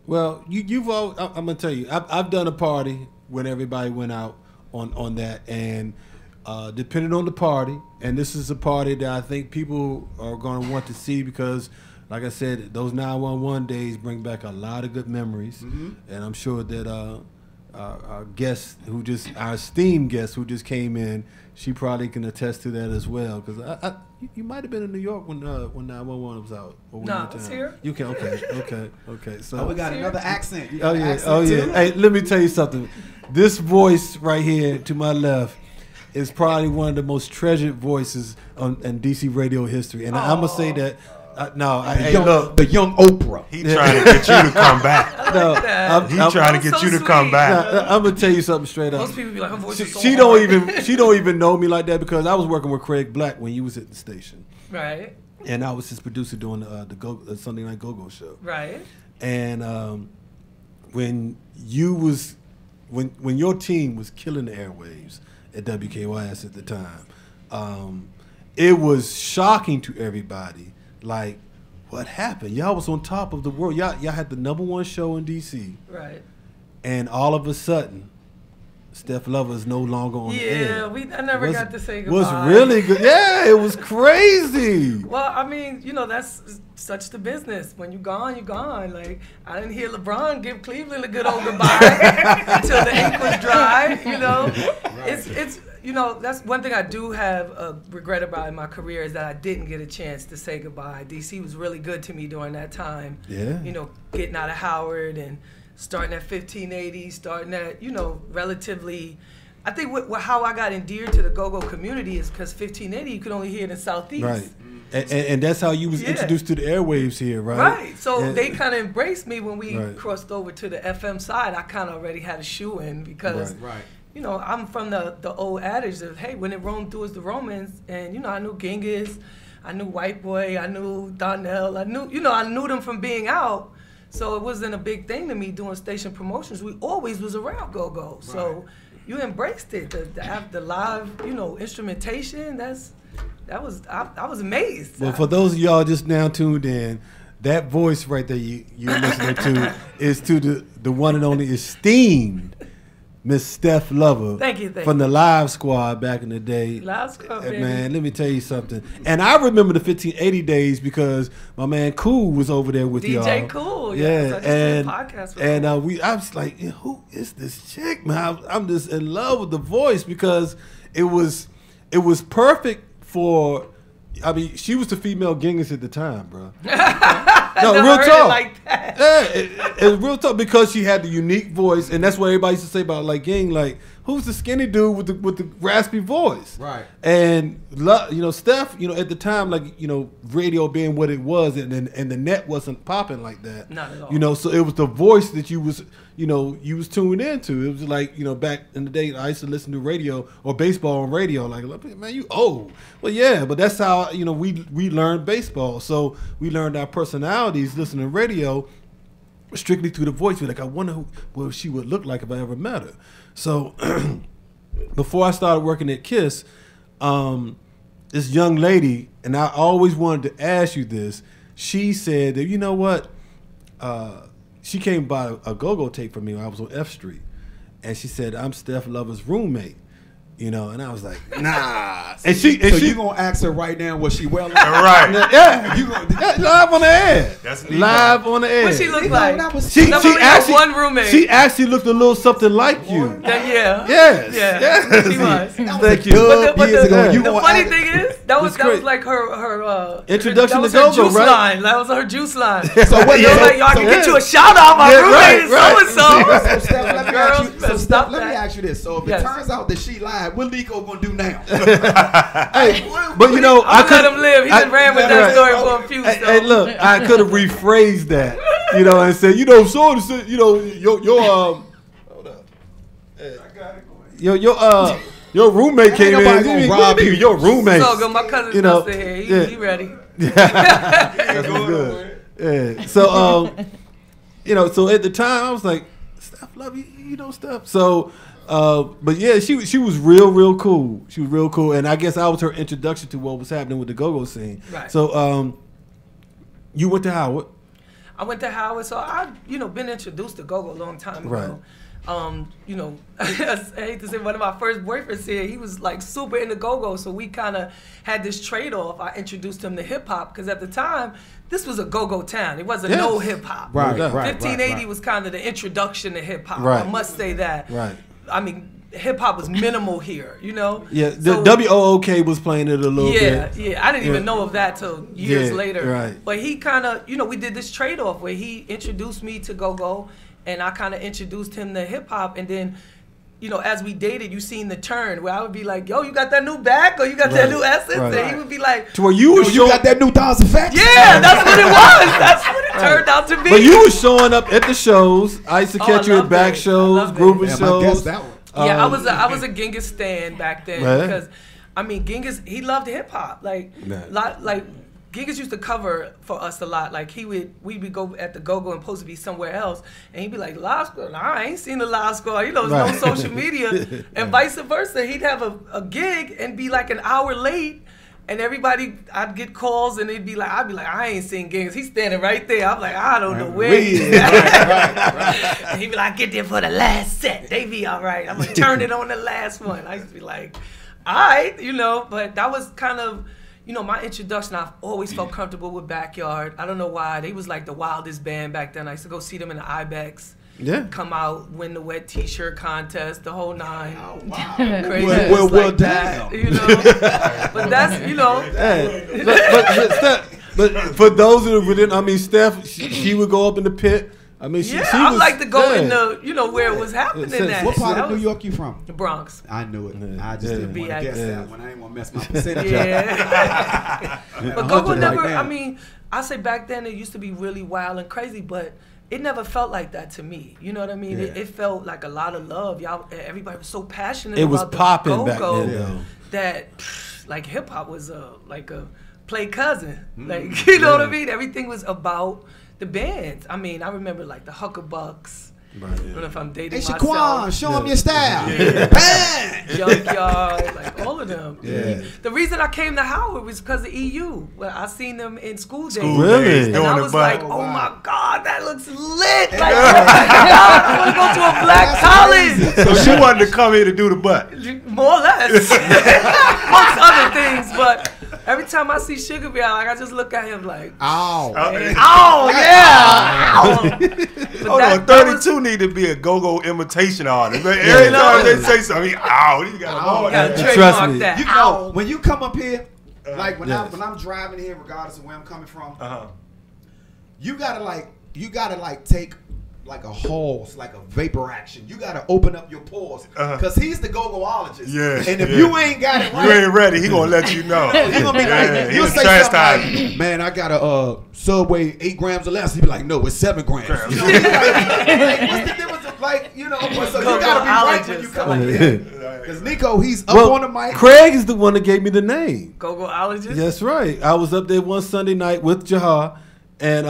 Well, you've all. I'm gonna tell you, I've done a party when everybody went out on that, and depending on the party, and this is a party that I think people are going to want to see because, like I said, those 911 days bring back a lot of good memories, and I'm sure that our guest our esteemed guest who just came in, she probably can attest to that as well. Because you might have been in New York when 911 was out. No, it's here. You can okay. So we got another accent. Oh yeah. Hey, let me tell you something. This voice right here to my left is probably one of the most treasured voices in DC radio history, and I'm gonna say that. Look, the young Oprah. He trying to get you to come back. Like He trying to get you to come back. I'm gonna tell you something straight up. Most people be like, her voice is so She don't even know me like that because I was working with Craig Black when you was at the station, right, and I was his producer doing the Sunday Night Go-Go show, right. And when your team was killing the airwaves at WKYS at the time, it was shocking to everybody. Like, what happened? Y'all was on top of the world. Y'all had the #1 show in DC. Right. And all of a sudden, Steph Lover is no longer on the air. Yeah, I never got to say goodbye. Was really good. Yeah, it was crazy. Well, I mean, that's such the business. When you're gone, you're gone. Like, I didn't hear LeBron give Cleveland a good old goodbye until the ink was dry, It's that's one thing I do have a regret about in my career is that I didn't get a chance to say goodbye. DC was really good to me during that time. Yeah. Getting out of Howard and starting at 1580, starting at, relatively. I think how I got endeared to the go-go community is because 1580 you could only hear it in Southeast. Right. And that's how you was introduced to the airwaves here, right? Right. So they kind of embraced me when we crossed over to the FM side. I kind of already had a shoe in because, I'm from the old adage of, hey, when it roamed through us the Romans, and, I knew Genghis, I knew White Boy, I knew Donnell, I knew them from being out. So it wasn't a big thing to me doing station promotions. We always was around go-go. Right. So you embraced it. The live, instrumentation, I was amazed. Well, for those of y'all just now tuned in, that voice right there you're listening to is to the one and only esteemed Miss Steph Lover. Thank you. From the Live Squad back in the day. Live Squad, baby. Man, let me tell you something. And I remember the 1580 days because my man Cool was over there with y'all. DJ Cool, yeah. So I just did a podcast with and I was like, who is this chick, man? I'm just in love with the voice because it was perfect for. I mean, she was the female Genghis at the time, bro. No, real talk. Like that. Yeah, it's real talk because she had the unique voice, and that's what everybody used to say about Ging. Like, who's the skinny dude with the raspy voice? Right. And Steph, at the time, radio being what it was, and the net wasn't popping like that. Not at all. So it was the voice that you was tuned into. It was like, back in the day, I used to listen to radio or baseball on radio. Like, man, you old. Well, yeah, but that's how we learned baseball. So we learned our personalities listening to radio strictly through the voice. We're like, I wonder what she would look like if I ever met her. So before I started working at KISS, this young lady, and I always wanted to ask you this, she said that, you know what, she came by a go-go tape for me when I was on F Street, and she said, I'm Steph Lover's roommate. And I was like, nah. And she you gonna ask her right now what she well like? Right. Yeah. Live on the air. That's live on the air. What she look like? She actually one roommate. She actually looked a little something like you. Yeah. Yes. She was. Thank you. But The the funny thing is, that was like her introduction to go-go, juice right? line. That was her juice line. So what? Like, y'all can get you a shout out. My roommate is so and so. So Steph, let me ask you this. So if it turns out that she lied, what Nico gonna do now? Hey, but I could let him live. He just ran with that story for a few. Hey, look, I could have rephrased that, and said, your roommate came in. Rob you. Your roommate. So good. My cousin's still here. He ready. That's good. Yeah. So so at the time I was like, Steph, love you, Steph. So. But yeah, she was real cool. She was real cool, and I guess I was her introduction to what was happening with the go-go scene. Right. So, you went to Howard. I went to Howard, so I've been introduced to go-go a long time ago. you know, I hate to say, one of my first boyfriends here, he was like super into go-go, so we kind of had this trade-off. I introduced him to hip-hop, because at the time, this was a go-go town. It wasn't no hip-hop. Right, 1580 was kind of the introduction to hip-hop. Right. I must say that. Right. I mean, hip-hop was minimal here, you know? Yeah, the WOOK was playing it a little bit. Yeah, I didn't even know of that till years later. Right. But he kind of, you know, we did this trade-off where he introduced me to go-go, and I kind of introduced him to hip-hop, and then, you know, as we dated, you seen the turn where I would be like, yo, you got that new back, or you got that new essence? Right. And he would be like, to where you got that new Thousand Facts? yeah, that's what it was. That's what it turned out to be. But you was showing up at the shows. I used to catch you at back shows, group of shows. I guess that one. Yeah, I was a Genghis stan back then because, I mean, Genghis, he loved hip hop. Like Genghis used to cover for us a lot. Like we would go at the go-go and supposed to be somewhere else, and he'd be like, Live Squad, nah, I ain't seen the Live Squad. You know, there's no social media, and vice versa. He'd have a gig and be like an hour late, and everybody, I'd get calls, and I'd be like, I ain't seen Genghis. He's standing right there. I'm like, I don't know where he is. And he'd be like, get there for the last set. They be all right. I'm gonna turn it on the last one. I used to be like, all right, you know. But that was kind of, you know, my introduction. I've always felt comfortable with Backyard. I don't know why. They was like the wildest band back then. I used to go see them in the Ibex. Yeah. Come out, win the wet T-shirt contest, the whole nine. Oh, wow. Crazy. Well, damn. You know? But that's, you know. Hey, but for those who didn't, I mean, Steph, she would go up in the pit. I mean, she I was, like to go in the, you know, where it was happening at. What part of New York you from? The Bronx. I knew it. I just didn't want to guess that one. I didn't want to mess my percentage up. Yeah. But go-go never, I mean, I say back then it used to be really wild and crazy, but it never felt like that to me. You know what I mean? It felt like a lot of love. Y'all, everybody was so passionate about the go-go that, like, hip-hop was like a play cousin. Like, you know what I mean? Everything was about the bands. I mean, I remember like the Huckabucks. Right, I don't know if I'm dating myself. Shaquan, show them your style. Junkyard, like all of them. Yeah. The reason I came to Howard was because of EU. Well, I seen them in school days. Really? And I was like, oh my God, that looks lit. Like, oh my God, I want to go to a black college. So she wanted to come here to do the butt. More or less. Amongst other things, but every time I see Sugar Bear, like, I just look at him like, ow. Oh, yeah. Hold on, 32 need to be a go-go imitation artist. Every time they say something, ow, you got to trademark that. You know, when you come up here, like when I'm driving here, regardless of where I'm coming from, you gotta take like a hose, like a vapor action. You gotta open up your pores because he's the go-goologist. Yeah. And if you ain't got it right, you ain't ready. He gonna let you know. He gonna be like, you'll say something like, man, I got a Subway 8 grams or less. He be like, no, it's 7 grams. You know, like, what's the difference of, like, you know? So you gotta be right when you come in here. Because Nico, he's up on the mic. Craig is the one that gave me the name. Go-goologist. That's right. I was up there one Sunday night with Jahar. And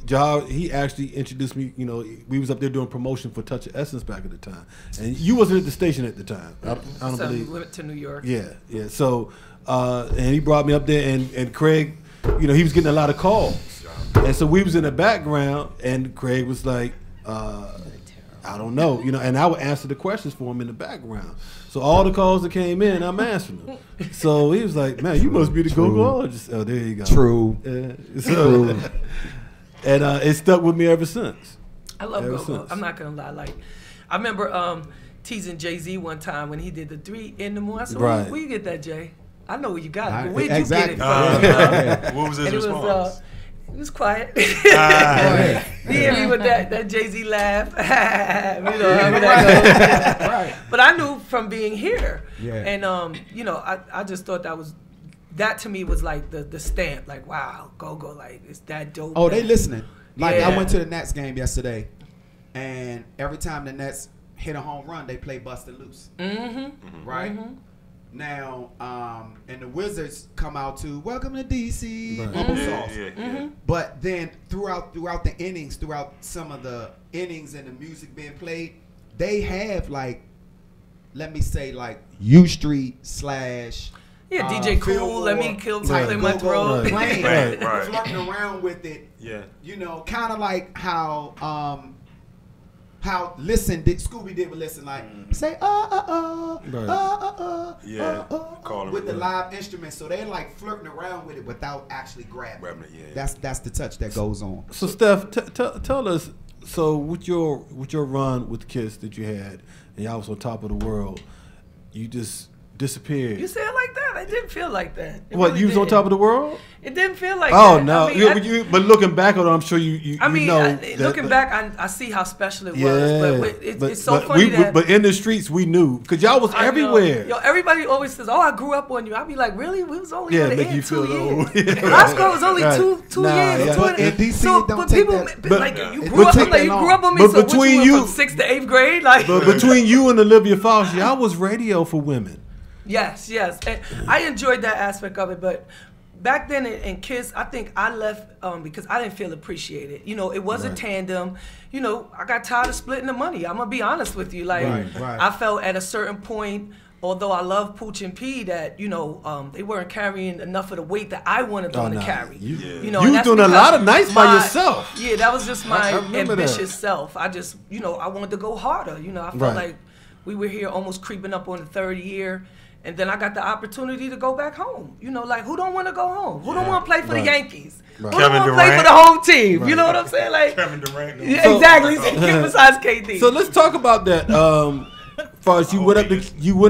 Jahar, he actually introduced me. You know, we was up there doing promotion for Touch of Essence back at the time, and you wasn't at the station at the time. I don't believe. We went to New York. Yeah. So, and he brought me up there, and Craig, you know, he was getting a lot of calls, and so we was in the background, and Craig was like, I don't know, you know, and I would answer the questions for him in the background. So all the calls that came in, I'm answering them. So he was like, man, you must be the go-goologist. Oh, there you go. True. True. And it stuck with me ever since. I love go-go. I'm not going to lie. Like, I remember teasing Jay-Z one time when he did the 3 in the morning. I said, where you get that, Jay? I know where you got it, but where'd you get it from? What was his response? It was quiet. He hit me with that Jay-Z laugh. You know how that goes. Right. But I knew from being here. Yeah. And, you know, I just thought that to me was like the stamp. Like, wow, go-go, like, it's that dope. Oh, they listening. Like, I went to the Nets game yesterday, and every time the Nets hit a home run, they play Busted Loose. Mm-hmm. Right? Mm-hmm. Now, and the Wizards come out to Welcome to DC, Bubble Sauce. Yeah. But then throughout the innings, throughout some of the innings and the music being played, they have like, let me say like U Street / DJ Cool, Let Me Kill Tyler My Throat. Flirting around with it. Yeah. You know, kind of like how how Scooby did with Listen, like say with the live instruments, so they're like flirting around with it without actually grabbing it. That's the touch that goes on. So Steph, tell us. So with your run with Kiss that you had, and y'all was on top of the world, you just disappeared. You say it like that? I didn't feel like that. What, really you was on top of the world? It didn't feel like that. Oh no! I mean, but looking back on it, I'm sure you know. Looking back, I see how special it was. But it's so funny But in the streets, we knew because y'all was everywhere. Yo, everybody always says, "Oh, I grew up on you." I be like, "Really? We was only on the air 2 years. Roscoe was only two years." In DC, so, don't but take people that. like you grew up. Like you grew up on me. But So between you from 6th to 8th grade, like. But between you and Olivia Fox, y'all was radio for women. Yes. And I enjoyed that aspect of it, but back then in Kiss, I think I left because I didn't feel appreciated. You know, it was a tandem. You know, I got tired of splitting the money. I'm gonna be honest with you. Like, I felt at a certain point, although I love Pooch and P, that they weren't carrying enough of the weight that I wanted them to carry. You know, you was doing a lot of nights by yourself. Yeah, that was just my ambitious self. I just, I wanted to go harder. You know, I felt like we were here almost creeping up on the 3rd year. And then I got the opportunity to go back home. You know, like, who don't want to go home? Who don't want to play for the Yankees? Who don't want to play for the home team? You know what I'm saying? Like Kevin Durant. Yeah, exactly. Besides KD. So let's talk about that. As far as you went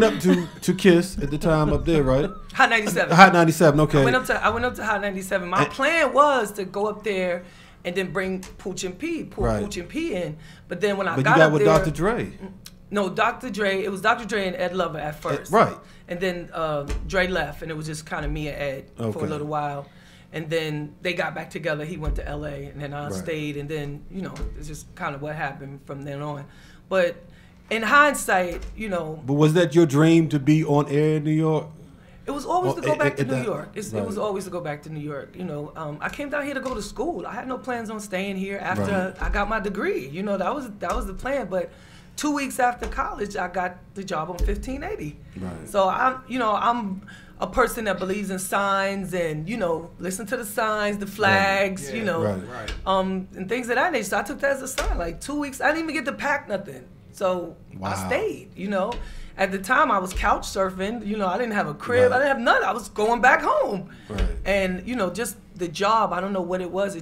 up to Kiss at the time up there, right? Hot 97. Hot 97. Okay. I went up to Hot 97. My plan was to go up there and then bring Pooch and P in. But then when I got up there, you got with Dr. Dre. No, Dr. Dre. It was Dr. Dre and Ed Lover at first. Right. And then Dre left, and it was just kind of me and Ed for a little while. And then they got back together. He went to L.A., and then I stayed. And then, it's just kind of what happened from then on. But in hindsight, But was that your dream to be on air in New York? It was always to go back to New York. It was always to go back to New York. I came down here to go to school. I had no plans on staying here after I got my degree. That was the plan. But 2 weeks after college, I got the job on 1580. Right. So I'm a person that believes in signs and listen to the signs, the flags, and things of that nature. So I took that as a sign. Like 2 weeks, I didn't even get to pack nothing. So I stayed. At the time, I was couch surfing. I didn't have a crib. I didn't have nothing. I was going back home. Right. And just the job. I don't know what it was.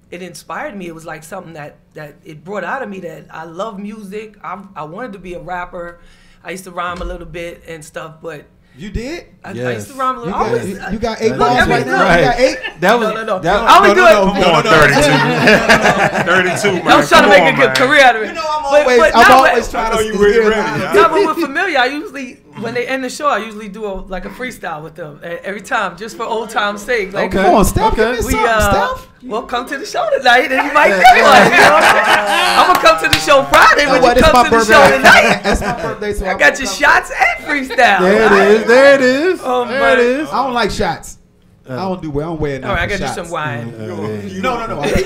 It inspired me. It was like something that it brought out of me that I love music. I wanted to be a rapper. I used to rhyme a little bit and stuff, but you did? I used to rhyme a little. You got 8 bars right now. You got 8. That was no. I would do it. I'm on 32. 32. Man. I was trying to make a good career out of it. I'm always trying to. You really ready? No, but with Familiar, I usually when they end the show, I usually do a freestyle with them every time, just for old time's sake. Like, come on, Steph. Steph. Well, come to the show tonight, and you might get one. I'm gonna come to the show Friday, but you come to the show tonight. That's my birthday, so I got your shots and freestyle. There it is. Oh, there it is. I don't like shots. I don't wear enough. All right, I got you some wine. No. You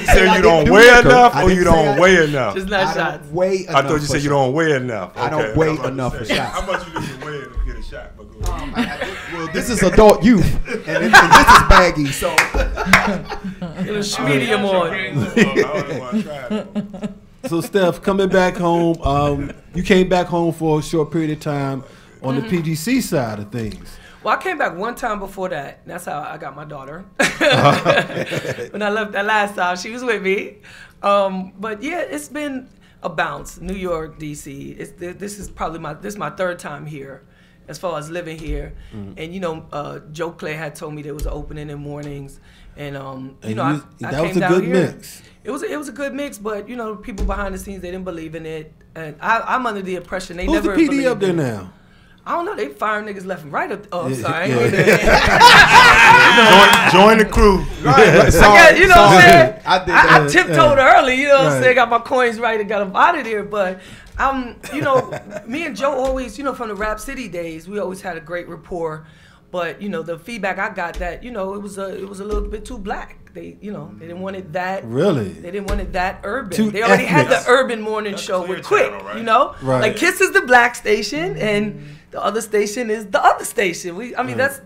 said you don't weigh enough, or you don't weigh enough. Just not shots. Weigh enough. I thought you said you don't weigh enough. I don't weigh enough for shots. How much you need to weigh to get a shot? Well, this is adult youth, and this is baggy, so. It was medium on. So, Steph, coming back home, you came back home for a short period of time on the PGC side of things. Well, I came back one time before that. That's how I got my daughter. When I left that last time, she was with me. But yeah, it's been a bounce. New York, DC. This is probably my 3rd time here, as far as living here. And Joe Clay had told me there was an opening in mornings, and I that was came a down good here. mix. It was a good mix, but people behind the scenes, they didn't believe in it, and I'm under the impression they never. Who's the PD believed up there in it. now? I don't know. They firing niggas left and right. Sorry. Join the crew. Right. You know what I'm saying? I tiptoed early. You know what I'm saying? Got my coins right and got them out of there. But me and Joe always, from the Rap City days, we always had a great rapport. But the feedback I got that it was a little bit too black. They didn't want it that. Really? They didn't want it that urban. Too they already ethnic. had the urban morning show with Quick. Channel, right? Right. Like Kiss is the black station and the other station is the other station. That's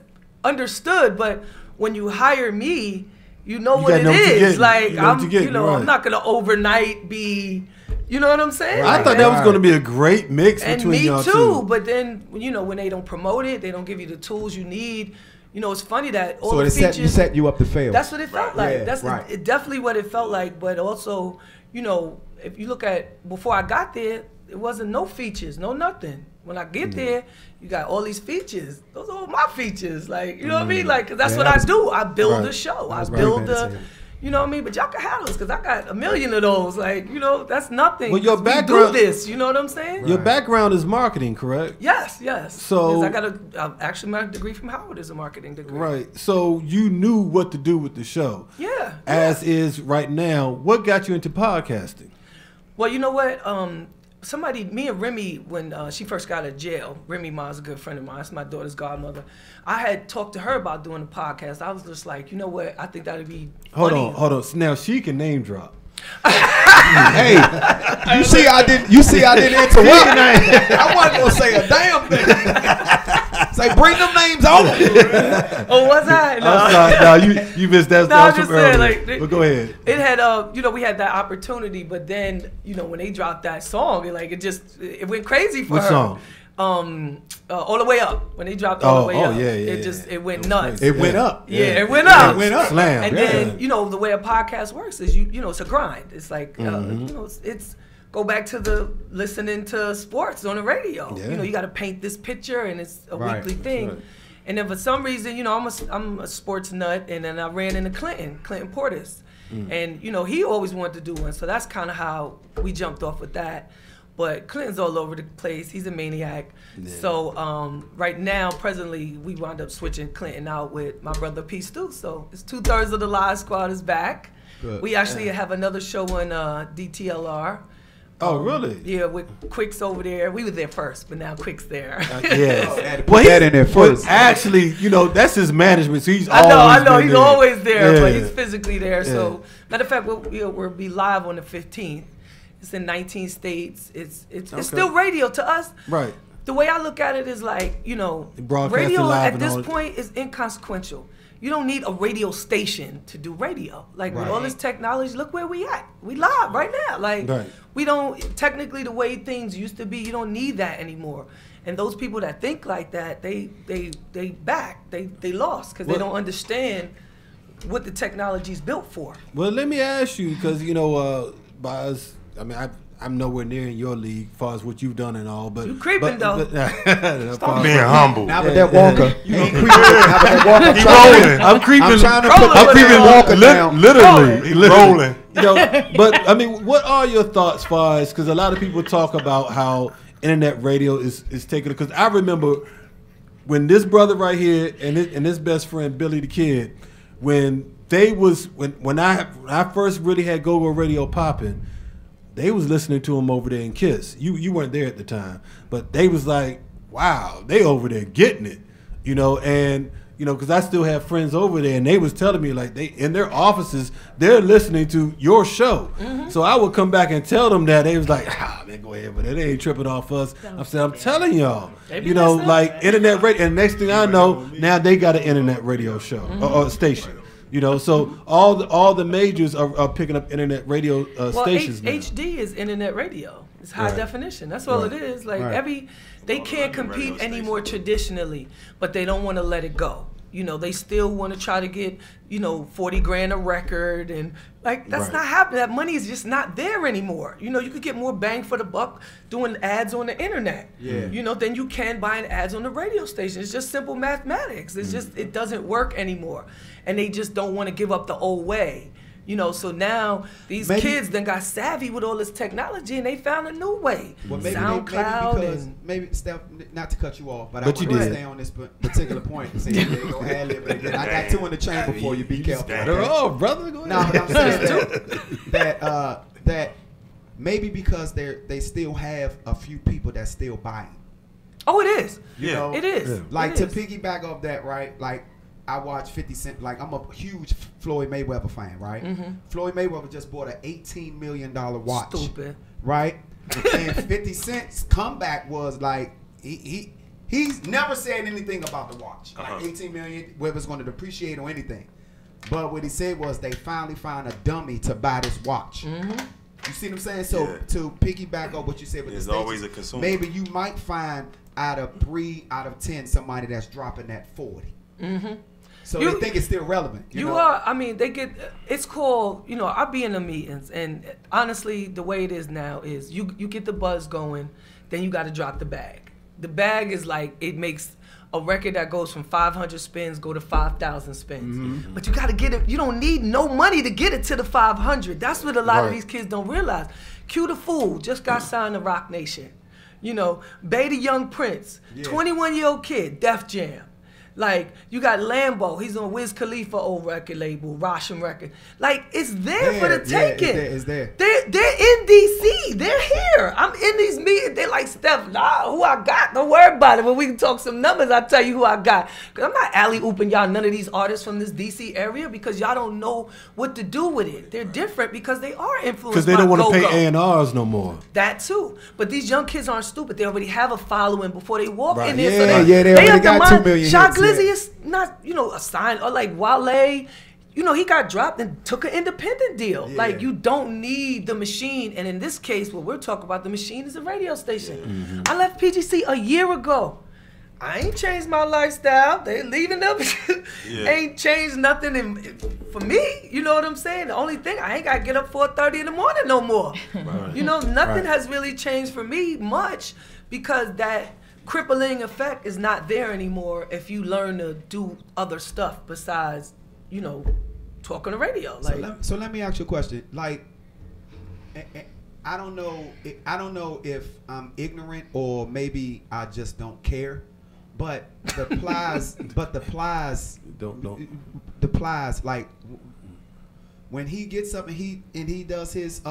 understood. But when you hire me, you know what it is. Like I'm not gonna overnight be You know what I'm saying? I thought that was going to be a great mix and between y'all me two. But then, you know, when they don't promote it, they don't give you the tools you need. You know, it's funny that all So the it features set you up to fail. That's what it felt like. Yeah, That's right. definitely what it felt like. But also, you know, if you look at before I got there, it wasn't no features, no nothing. When I get there, you got all these features. Those are all my features. Like, you know what I mean? Like, 'cause that's what I do. I build a show. I build the, you know what I mean? But y'all can have those because I got a million of those. Like, you know, that's nothing. Well, your 'cause background, we do this. You know what I'm saying? Your background is marketing, correct? Yes, yes. So yes, I got actually my degree from Howard is a marketing degree. Right. So you knew what to do with the show. Yeah. As is right now. What got you into podcasting? Well, you know what? Me and Remy, when she first got out of jail, Remy Ma's a good friend of mine. That's my daughter's godmother. I had talked to her about doing a podcast. I was just like, you know what? I think that'd be Hold funny. on. Now she can name drop. Hey, you see, I didn't interrupt. I wasn't gonna say a damn thing. Say, bring them names on. Oh, was I? No. I'm sorry. No, you missed that. No, That I'm was just from saying, earlier. But go ahead. It had, you know, we had that opportunity, but then, you know, when they dropped that song, it went crazy for What her. song? All the way up. When they dropped all the way up, yeah. it went nuts. It went up. Yeah, it went up. It went up. Slam. And then, you know, the way a podcast works is you know, it's a grind. It's like, you know, it's go back to the listening to sports on the radio. Yeah. You know, you got to paint this picture, and it's a Right. weekly thing. Right. And then for some reason, you know, I'm a sports nut, and then I ran into Clinton Portis. And, you know, he always wanted to do one. So that's kind of how we jumped off with that. But Clinton's all over the place. He's a maniac. Yeah. So right now, presently, we wound up switching Clinton out with my brother P. Stu. So it's 2/3 of the Live Squad is back. Good. We actually have another show on DTLR. Oh, really? Yeah, with Quick's over there. We were there first, but now Quick's there. Yes. Put that in there first. Actually, you know, that's his management. So he's I know. been He's there. always there, but Yeah. he's physically there. Yeah. So, matter of fact, we'll be live on the 15th. It's in 19 states. It's still radio to us. Right. The way I look at it is like, you know, Broadcasting radio live at and this all- point is inconsequential. You don't need a radio station to do radio. Like with all this technology, look where we at. We live right now. Like we don't, technically the way things used to be, you don't need that anymore. And those people that think like that, they lost because they don't understand what the technology is built for. Well, let me ask you, because, you know, Boz, I mean, I'm nowhere near in your league as far as what you've done and all, but you creeping though. Stop being humble. Now with that Walker, you ain't creeping. Now with that Walker, He rolling. I'm creeping. I'm trying to put I'm creeping Walker down. Literally. He rolling. You know, but I mean, what are your thoughts, far as, because a lot of people talk about how internet radio is taking it. Because I remember when this brother right here and his best friend Billy the Kid, when I first really had GoGo Radio popping, they was listening to him over there in Kiss. You weren't there at the time, but they was like, wow, they over there getting it, you know. And you know, because I still have friends over there, and they was telling me like they in their offices they're listening to your show. So I would come back and tell them that. They was like, man, go ahead, but they ain't tripping off us. I'm telling y'all, you know, like internet radio. And next thing I know, now they got an internet radio show or station. You know, so all the majors are picking up internet radio stations now. HD is internet radio. It's high definition. That's all it is. Like they can't compete anymore traditionally, but they don't want to let it go. You know, they still want to try to get, you know, 40 grand a record, and like that's not happening. That money is just not there anymore. You know, you could get more bang for the buck doing ads on the internet. Yeah. You know, than you can buying ads on the radio station. It's just simple mathematics. It's just it doesn't work anymore, and they just don't want to give up the old way. You know, so now these kids then got savvy with all this technology, and they found a new way. Well, maybe SoundCloud maybe Steph, not to cut you off, but I But want you to did. stay on this particular point. See, they go ad-lib it again. I got two in the chamber for you. Be careful. They're all brother. Go ahead. No, but I'm saying that maybe because they still have a few people that still buying. Oh, it is. You know? It is. Yeah. Like It to is. piggyback off that, right? Like I watch 50 Cent. Like I'm a huge Floyd Mayweather fan, right? Floyd Mayweather just bought an $18 million watch. Stupid. Right? And 50 Cent's comeback was like he's never said anything about the watch. Like 18 million, whether it's going to depreciate or anything. But what he said was they finally found a dummy to buy this watch. You see what I'm saying? So to piggyback on what you said with there's the stages, always a consumer. maybe you might find out of 3 out of 10 somebody that's dropping that 40. Mm-hmm. So they think it's still relevant. You know? are. I mean, they get. It's called. I be in the meetings, and honestly, the way it is now is you get the buzz going, then you got to drop the bag. The bag is like it makes a record that goes from 500 spins go to 5,000 spins. Mm-hmm. But you got to get it. You don't need no money to get it to the 500. That's what a lot of these kids don't realize. Q the Fool just got signed to Rock Nation. Bay the Young Prince, 21-year-old kid, Def Jam. Like, you got Lambo, he's on Wiz Khalifa old record label, Rasham record. Like, it's there for the taking. It's there. They're in D.C. They're here. I'm in these meetings. They're like, Steph, who I got? Don't worry about it. When we can talk some numbers, I'll tell you who I got. Because I'm not alley-ooping y'all none of these artists from this D.C. area because y'all don't know what to do with it. They're different because they are influenced by because they don't want to pay A&Rs no more. That too. But these young kids aren't stupid. They already have a following before they walk in there. They already got 2 million hits. Glizzy is not, a sign, or like Wale, he got dropped and took an independent deal. Yeah. Like, you don't need the machine. And in this case, what we're talking about, the machine is a radio station. Mm-hmm. I left PGC a year ago. I ain't changed my lifestyle. They leaving them. Ain't changed nothing for me. You know what I'm saying? The only thing, I ain't got to get up 4:30 in the morning no more. Right. Nothing has really changed for me much because that crippling effect is not there anymore if you learn to do other stuff besides, talk on the radio. Like, so let me ask you a question. Like, I don't know if I'm ignorant or maybe I just don't care, but the plies, the plies, like when he gets up and he does his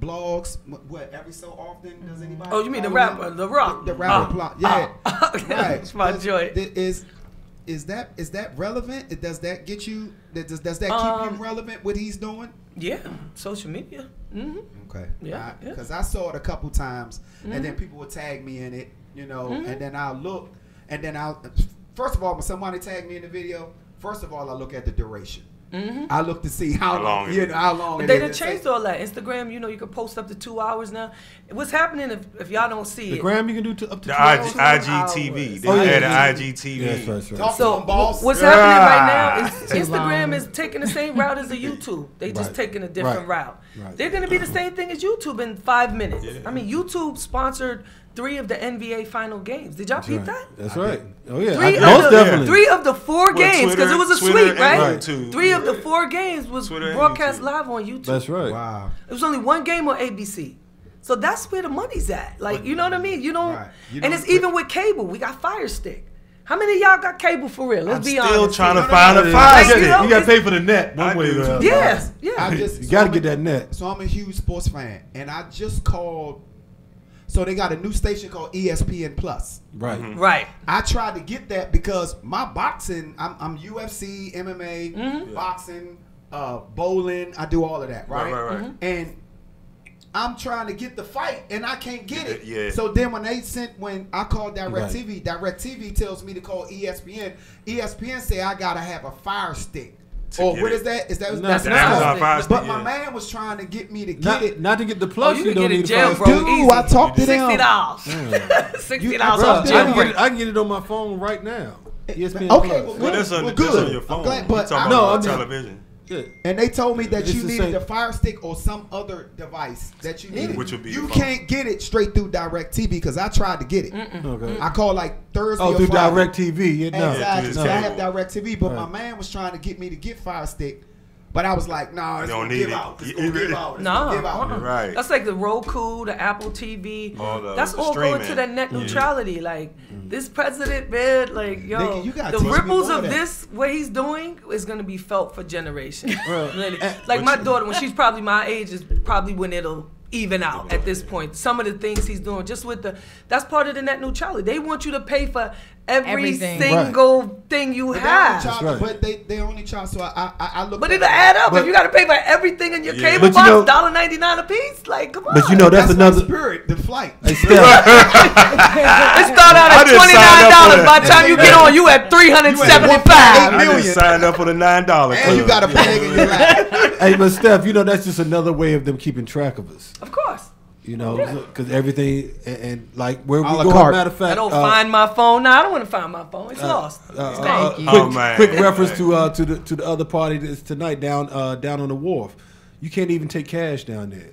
blogs, what, every so often does anybody? Oh, you mean the rapper, the rock? The rapper plot, yeah. Right. That's my joy. Is that relevant? Does that get you? Does that keep you relevant? What he's doing? Yeah, social media. Mm-hmm. Okay. Yeah. Because I saw it a couple times, and then people would tag me in it, and then I'll look, and then first of all, when somebody tag me in the video, first of all, I look at the duration. Mm-hmm. I look to see how long but they done changed all that. Instagram, you can post up to 2 hours now. What's happening if y'all don't see the it? Gram you can do up to the 2 hours? IGTV. They had the IGTV. Yes, right. So what's happening right now is Instagram is taking the same route as the YouTube. They just taking a different route. Right. They're going to be the same thing as YouTube in 5 minutes. Yeah. I mean, YouTube sponsored 3 of the NBA final games. Did y'all peep that? That's right. Oh yeah, most definitely. 3 of the 4 games, because it was a sweep, right? 3 of the 4 games was broadcast live on YouTube. That's right. Wow. It was only 1 game on ABC. So that's where the money's at. Like, you know what I mean? And it's even with cable. We got Fire Stick. How many of y'all got cable for real? Let's be honest. Still trying to find a Fire Stick. You got to pay for the net one way or the other. Yeah. You got to get that net. So I'm a huge sports fan, and I just called. So they got a new station called ESPN Plus. Right. Mm-hmm. Right. I tried to get that because my boxing, I'm UFC, MMA, boxing, bowling. I do all of that, right? Right. Mm-hmm. And I'm trying to get the fight, and I can't get it. Yeah. So then when I called DirecTV, DirecTV tells me to call ESPN. ESPN say I gotta have a Fire Stick. Or what is that? That's Amazon Fire Stick. But my man was trying to get me to get it. Not to get the Plus. You don't need jail, bro. Dude, I talked to them. $60. $60 Bro, jailbreak. I can get it on my phone right now. ESPN Okay, Plus. well, that's on your phone. I'm glad, but on television. Yeah. And they told me that It's you the needed same. a Fire Stick or some other device that you needed. Which would be you your phone. can't get it straight through DirecTV because I tried to get it. Okay. I called like Thursday. Oh, or through Friday. DirecTV. Yeah, no. Exactly. Yeah, So I have DirecTV, but Right. my man was trying to get me to get Fire Stick. But I was like, nah, it's don't gonna need give it. out. It's gonna give out. It's No, gonna give out. Right. That's like the Roku, the Apple TV. That's all streaming. going to that net neutrality. Like this president, man, like Nigga, you gotta the teach me ripples more of of that. this, what he's doing, is gonna be felt for generations. Really. And- Like my daughter, when she's probably my age, is probably when it'll even out at this point. Some of the things he's doing, just with that's part of the net neutrality. They want you to pay for Everything. single thing you have. Right. But they only charge. So I look. But it'll add up if you got to pay for everything in your cable box. $1.99 a piece. Like, come on. But you know that's another spirit. The flight. Hey, It start out at $29. By the time you get on, you at $375. I just signed up for the $9. And you got a bag in your lap. Hey, but Steph, you know that's just another way of them keeping track of us. Of course. You know, because everything and like where we go. Matter of fact, I don't find my phone. No, I don't want to find my phone. It's lost. Thank you. Quick reference to the other party that's tonight down on the wharf. You can't even take cash down there.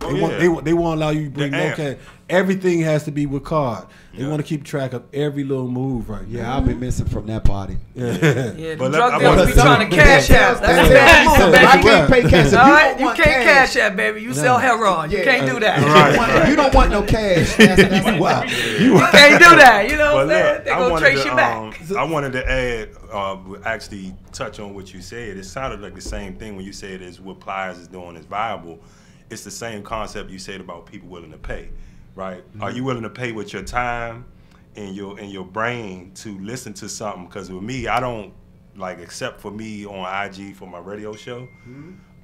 They won't allow you to bring no cash. Everything has to be with card. They want to keep track of every little move right now. Yeah, I've been missing from that party. Yeah, the drug dealers be trying to cash out. That's a bad move, baby. I can't pay cash. All right, you can't cash out, baby. You sell heroin. You can't do that. Right. You don't want no cash. That's why. You can't do that. You know what I'm saying? They're going to trace you back. I wanted to add, actually touch on what you said. It sounded like the same thing when you said is what Pliers is doing is viable. It's the same concept you said about people willing to pay, right? Mm-hmm. Are you willing to pay with your time and your brain to listen to something? Because with me, I don't, like, except for me on IG for my radio show,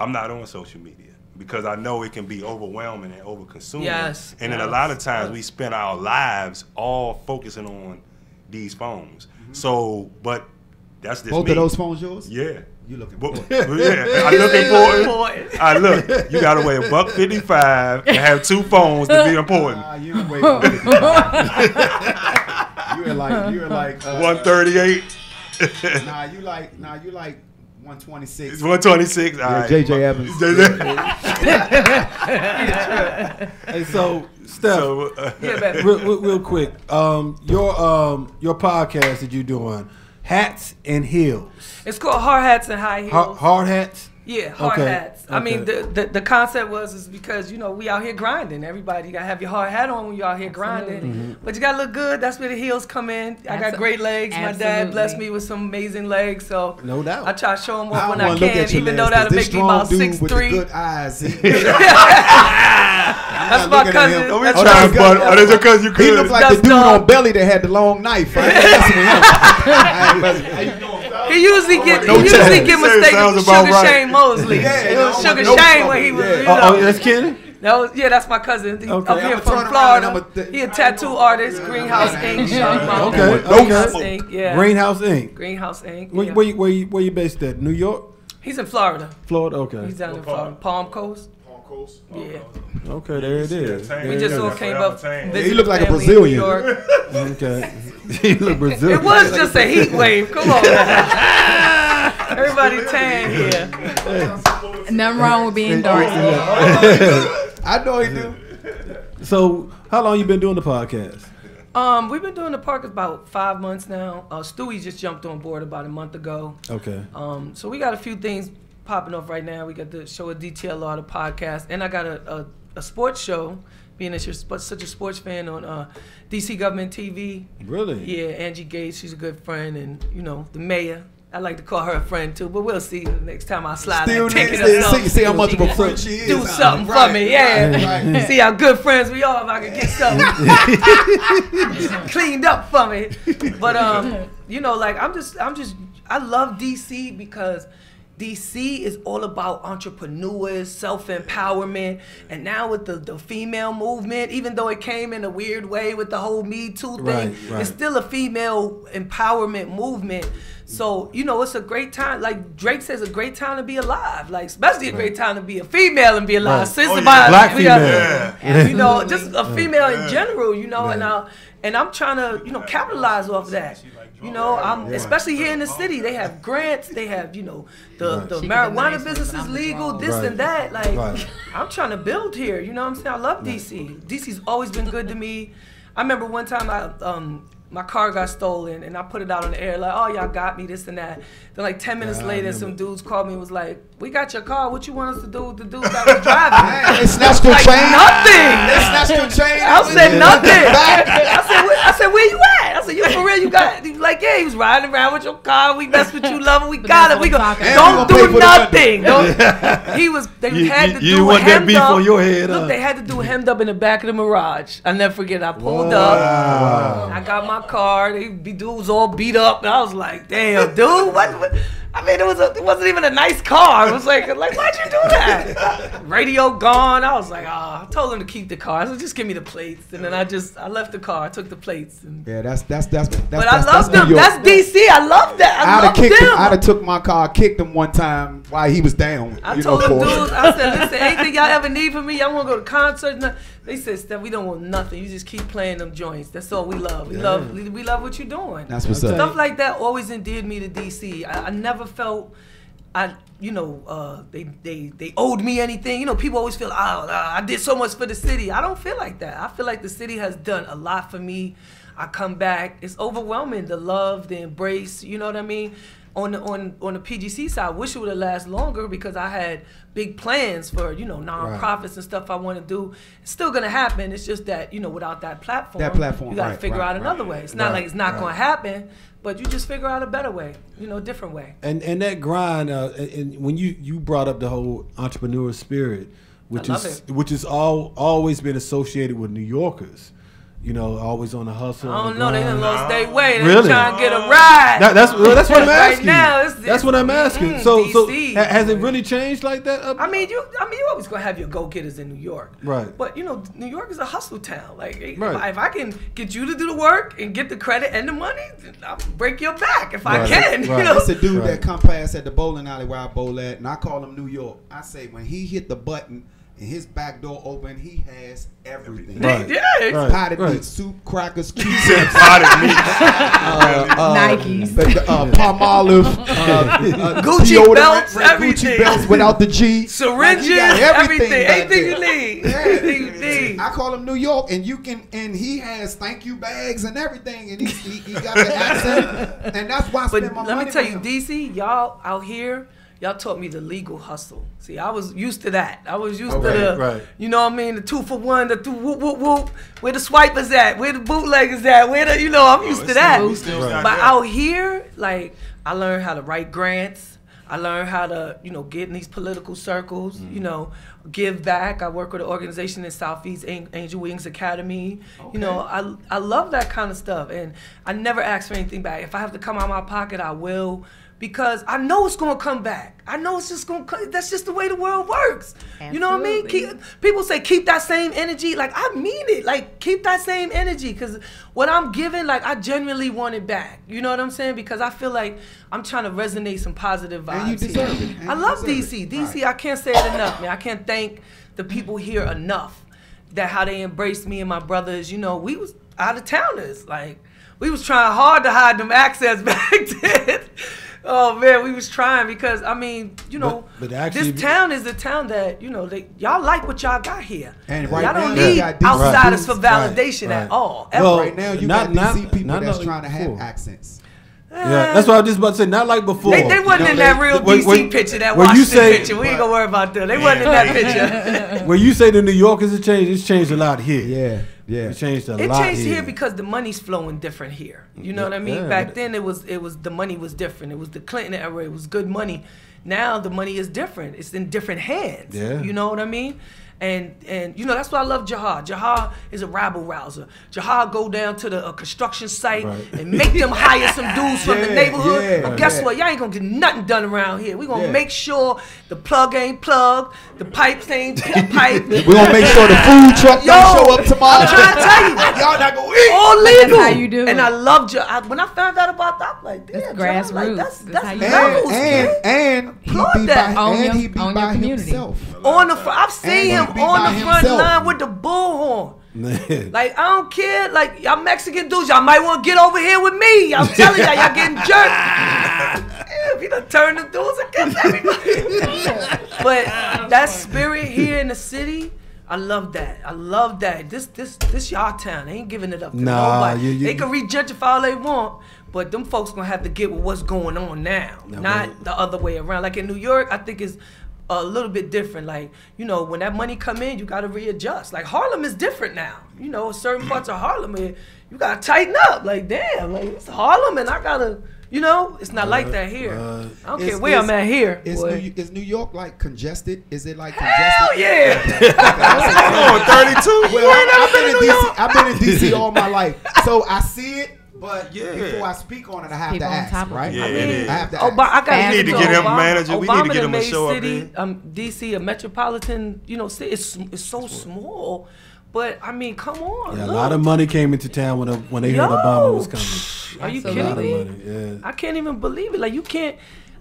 I'm not on social media because I know it can be overwhelming and over-consuming. Yes. And then a lot of times we spend our lives all focusing on these phones. So, but that's just both me. of those phones yours? Yeah. You looking for important. I look important. I look. You gotta weigh $155 and have two phones to be important. You weigh You're like 138. you like 126. 126. Yeah, right. JJ Evans. Hey, so Steph, real quick, your podcast that you're doing, Hats and Heels. It's called Hard Hats and High Heels. Hard Hats? Yeah, hard hats. Okay. I mean, the concept is because, you know, we out here grinding. Everybody, you got to have your hard hat on when you're out here grinding. Mm-hmm. But you got to look good. That's where the heels come in. I got great legs. Absolutely. My dad blessed me with some amazing legs. So no doubt. I try to show them off when I can, even though that'll make me about 6'3". With the good eyes. That's my cousin. That's your cousin. He looks like the dude on Belly that had the long knife. He usually get mistaken for Sugar Shane Mosley. It was Sugar Shane when he was. You know. Oh, that's Kenny? That's my cousin. Up here from Florida. He a tattoo artist. Greenhouse Ink. Greenhouse Ink. Yeah. Greenhouse Ink. Greenhouse Ink. Where you based at? New York? He's in Florida. Florida. Okay. He's down in Florida. Palm Coast. Yeah. Okay, there it is. We just all came up. He looked like a Brazilian. Okay. He looked Brazilian. It was just a heat wave. Come on. Everybody tan here. Nothing wrong with being dark. I know he do. So, how long you been doing the podcast? We've been doing the podcast about 5 months now. Stewie just jumped on board about a month ago. Okay. So we got a few things popping off right now. We got the show of DTLR, the podcast, and I got a sports show. Being that you're such a sports fan on DC Government TV. Really? Yeah, Angie Gates, she's a good friend, and you know the mayor. I like to call her a friend too, but we'll see the next time I slide that ticket or something. See how much of a friend she is. Do something for me, yeah. Right. See how good friends we are. If I can get something cleaned up for me, but you know, like I love DC because DC is all about entrepreneurs, self-empowerment, and now with the female movement, even though it came in a weird way with the whole Me Too thing, it's still a female empowerment movement. So, you know, it's a great time. Like Drake says, a great time to be alive. Like, especially a great time to be a female and be alive. Black female. You know, just a female in general, you know, and I'm trying to, you know, capitalize off that. You know, especially here in the city, they have grants, they have, you know, the marijuana business is legal, this and that. Like, I'm trying to build here, you know what I'm saying? I love DC. DC's always been good to me. I remember one time my car got stolen and I put it out on the air like, oh, y'all got me, this and that. Then like 10 minutes later, some dudes called me and was like, we got your car, what you want us to do with the dudes that was driving? They snatched your chain? Nothing. They snatched your chain? I said nothing. I said, where you at? that? I said, you for real? You got? He was like, yeah. He was riding around with your car. We mess with you, love it. We got it. We go. Don't do nothing. He was. They had to do you want that beef on your head. Look, they had to do hemmed up in the back of the Mirage. I never forget. I pulled up. I got my car. The dude was all beat up, and I was like, damn, dude, what? I mean, it wasn't even a nice car. It was like why'd you do that? Radio gone. I was like, I told him to keep the car. I said, just give me the plates. And then I left the car. I took the plates. And Yeah, that's. But I love them. That's DC. I love that. I love them. I'd have took my car, kicked him one time while he was down. I told them dudes, I said, listen, anything y'all ever need from me, y'all want to go to concerts? They said, Steph, we don't want nothing. You just keep playing them joints. That's all we love. We love what you're doing. That's what's up. Stuff like that always endeared me to DC. I never felt, they owed me anything. You know, people always feel, I did so much for the city. I don't feel like that. I feel like the city has done a lot for me. I come back. It's overwhelming, the love, the embrace. You know what I mean? On the PGC side, I wish it would have lasted longer because I had big plans for, nonprofits and stuff I want to do. It's still going to happen. It's just that, without that platform, you got to figure out another way. It's not like it's not going to happen, but you just figure out a better way, different way. And that grind, and when you brought up the whole entrepreneur spirit, which is always been associated with New Yorkers. Always on the hustle. I don't know. They done lost their way. They really? trying to get a ride. That's what I'm asking. Right now, that's what I'm asking. So has it really changed like that? I mean, you always gonna have your go-getters in New York, right? But New York is a hustle town. Like, if I can get you to do the work and get the credit and the money, I'll break your back if I can. Right. That's a dude that come past at the bowling alley where I bowl at, and I call him New York. I say when he hit the button and his back door open, he has everything. Right. Yeah. Potted meat, soup, crackers, Q-tips, potted meat, Nikes, Palmolive, Gucci belts, everything. Gucci belts without the G, syringes, everything you need. Everything you need. I call him New York, and he has thank you bags and everything, and he got the accent, and that's why I spend my money. Let me tell you, DC, y'all out here. Y'all taught me the legal hustle. See, I was used to that. I was used to you know what I mean, the 2-for-1, the whoop, whoop, whoop. Where the swipers at? Where the bootleggers at? I'm used to that. But out here, like, I learned how to write grants. I learned how to, get in these political circles, give back. I work with an organization in Southeast, Angel Wings Academy. Okay. I love that kind of stuff. And I never ask for anything back. If I have to come out of my pocket, I will. Because I know it's going to come back. I know it's just going to come. That's just the way the world works. Absolutely. You know what I mean? People say keep that same energy. Like, I mean it. Like, keep that same energy. Because what I'm giving, like, I genuinely want it back. You know what I'm saying? Because I feel like I'm trying to resonate some positive vibes. And you deserve it. I love DC. DC, I can't say it enough, man. I can't thank the people here enough that how they embraced me and my brothers. We was out of towners. Like, we was trying hard to hide them accents back then. Oh man, we was trying because but actually, this town is the town that y'all like what y'all got here. And right y'all now, don't need outsiders for validation at all. Well, right now you got DC people that's trying to have accents. Yeah, that's what I was just about to say. Not like before. They wasn't in that real DC picture, that Washington picture. We ain't gonna worry about them. They wasn't in that picture. When you say the New Yorkers have changed, it's changed a lot here. Yeah. It changed a lot. It changed here because the money's flowing different here. You know what I mean? Back then it was the money was different. It was the Clinton era. It was good money. Now the money is different. It's in different hands. Yeah. You know what I mean? And that's why I love Jahar. Jahar is a rabble rouser. Jahar go down to the construction site and make them hire some dudes from the neighborhood. But guess what? Y'all ain't gonna get nothing done around here. We gonna make sure the plug ain't plugged, the pipes ain't piped. We gonna make sure the food truck don't show up tomorrow. I'm trying to tell you, y'all not gonna eat. All legal. That's how you do it. And I love Jahar. When I found out about that, I'm like, damn, that's grassroots. Like, that's how you levels, and he be by himself. On the front, I've seen him on the front line with the bullhorn. Like, I don't care. Like, y'all Mexican dudes, y'all might want to get over here with me. I'm telling y'all getting jerked. If you done turn the dudes against everybody. But that spirit here in the city, I love that. I love that. This y'all town. They ain't giving it up to nobody. They can re-gentrify all they want, but them folks gonna have to get with what's going on now, not the other way around. Like in New York, I think it's a little bit different. Like, when that money come in, you got to readjust. Like Harlem is different now. Certain parts of Harlem, you gotta tighten up. Like, damn, like it's Harlem, and I gotta, you know, it's not like that here. I don't care where I'm at here. Is New York like congested? Is it like Hell congested? yeah! 32. Well, I've been in DC all my life, so I see it. But before I speak on it, I have Keep to on ask, top of right? it. I mean, it is. I have to I ask. gotta We need to get him manager. We need to get him a show up city, there. DC, a metropolitan, you know, city. It's so small. But I mean, come on. Yeah, a look. lot of money came into town when they heard Obama was coming. Are you A lot of kidding me? money. Yeah. I can't even believe it. Like, you can't.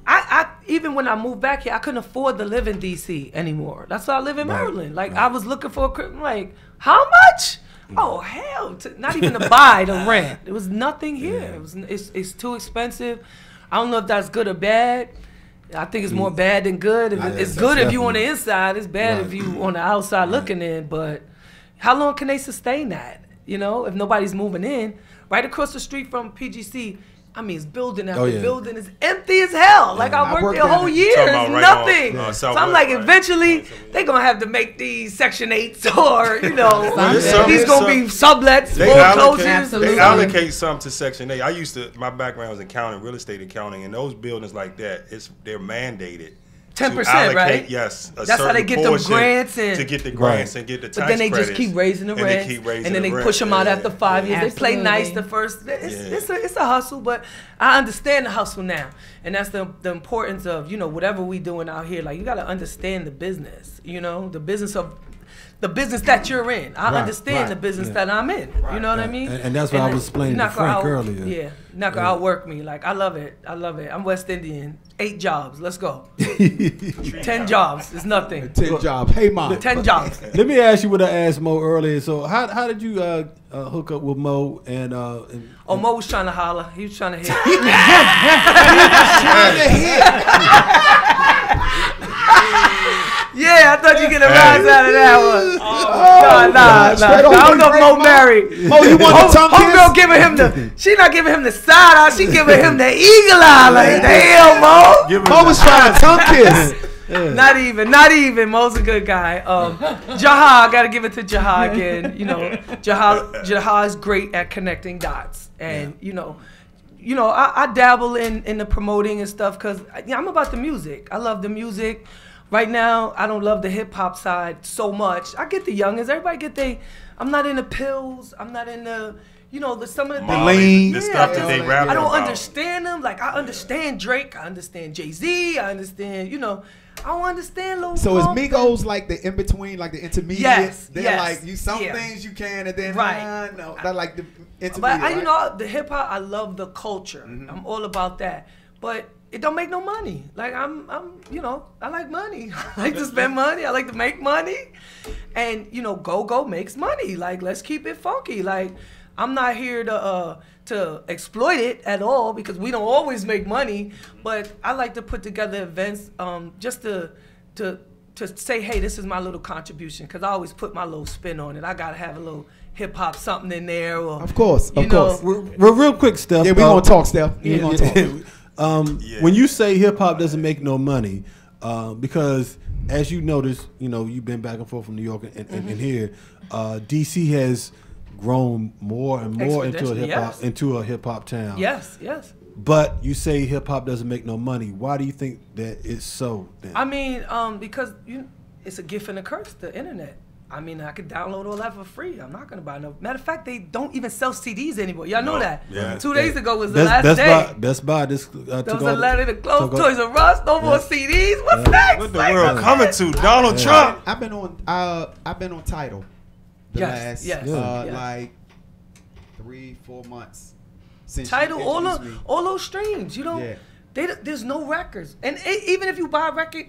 I even when I moved back here, I couldn't afford to live in DC anymore. That's why I live in Maryland. Like, I was looking for a crib. I'm like, how much? Oh hell! Not even to buy, to rent. It was nothing here. It's too expensive. I don't know if that's good or bad. I think it's more bad than good. It's good if you on the inside. It's bad if you on the outside looking in. But how long can they sustain that? You know, if nobody's moving in, right across the street from PGC. I mean, it's building after building is empty as hell. Like, I worked there a whole year. It's nothing. So I'm like, eventually, they're going to have to make these Section 8s or, you know, these going to be sublets, foreclosures. They allocate some to Section 8. My background was accounting, real estate accounting, and those buildings like that, they're mandated. 10%, right? Yes. That's how they get them grants and to get the grants and get the tax But then they credits. just keep raising the rent, and then they push them out after 5 years. They play nice the first. It's a hustle, but I understand the hustle now, and that's the importance of, you know, whatever we doing out here. Like, you got to understand the business. You know, the business that you're in. I understand the business that I'm in. You know what I mean? And that's what I was explaining to Frank earlier. Yeah, not gonna outwork me. Like, I love it. I'm West Indian. 8 jobs. Let's go. 10 jobs is nothing. 10 jobs. Hey, Mom. 10 jobs. Let me ask you what I asked Mo earlier. So how did you hook up with Mo and Mo was trying to holler. He was trying to hit. Yeah, I thought you get a rise out of that one. Nah. I don't know if Mo married. Mo, you want the tongue kiss? Homegirl giving him she not giving him the side eye. She giving him the eagle eye. Like, damn, Mo. Mo was trying to tongue kiss. Not even. Mo's a good guy. Jaha, I gotta give it to Jaha again. You know, Jaha is great at connecting dots, and you know, I dabble in the promoting and stuff because I'm about the music. I love the music. Right now, I don't love the hip hop side so much. I get the youngins. Everybody get I'm not in the pills. I'm not in the, you know, some of the lean. The stuff that they rap about. I don't understand them. Like, I understand Drake. I understand Jay-Z. I understand, you know. I don't understand Lil So is Pump. Migos like the in between, like the intermediate? Yes, They're like some things you can, and then no, they're like the intermediate. But you know, the hip hop, I love the culture. I'm all about that. But it don't make no money. Like, I'm you know, I like money. I like to spend money. I like to make money. And you know, Go makes money. Like, let's keep it funky. Like, I'm not here to exploit it at all because we don't always make money. But I like to put together events just to say, hey, this is my little contribution, because I always put my little spin on it. I gotta have a little hip hop something in there. Or, of course. Real quick, Steph. Yeah, we gonna talk, Steph. We gonna talk. When you say hip hop doesn't make no money, because as you notice, you know, you've been back and forth from New York and here, DC has grown more and more into a hip hop town. Yes. But you say hip hop doesn't make no money. Why do you think that it's so? Then? I mean, because it's a gift and a curse, the internet. I mean, I could download all that for free. I'm not gonna buy no. Matter of fact, they don't even sell CDs anymore. Y'all know that. Yeah. 2 days ago was the last day. Best Buy. This there was a letter to close Toys R Us. No more CDs. What's next? What the world coming to? Donald Trump. I've been on Tidal the last like 3-4 months. Since Tidal, all those streams. You know, there's no records, and even if you buy a record.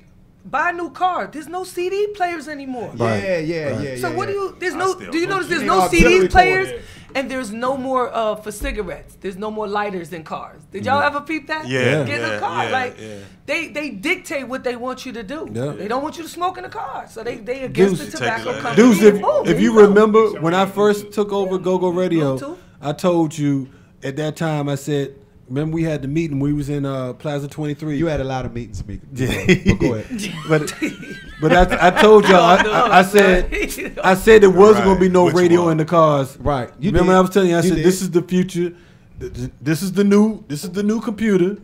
Buy a new car. There's no CD players anymore. Yeah. So what do you? Do you notice there's no CD players, and there's no more for cigarettes. There's no more lighters in cars. Did y'all ever peep that? Get in a car. They dictate what they want you to do. Yeah. They don't want you to smoke in the car, so they against the tobacco company. Dudes, if you remember when I first took over GoGo Radio, I told you at that time, I said, remember we had the meeting. We was in Plaza 23. You had a lot of meetings, Mika. Yeah. But go ahead. But I told y'all, I said there wasn't going to be no radio in the cars. Right. You remember I was telling you, I said this is the future. This is the new computer.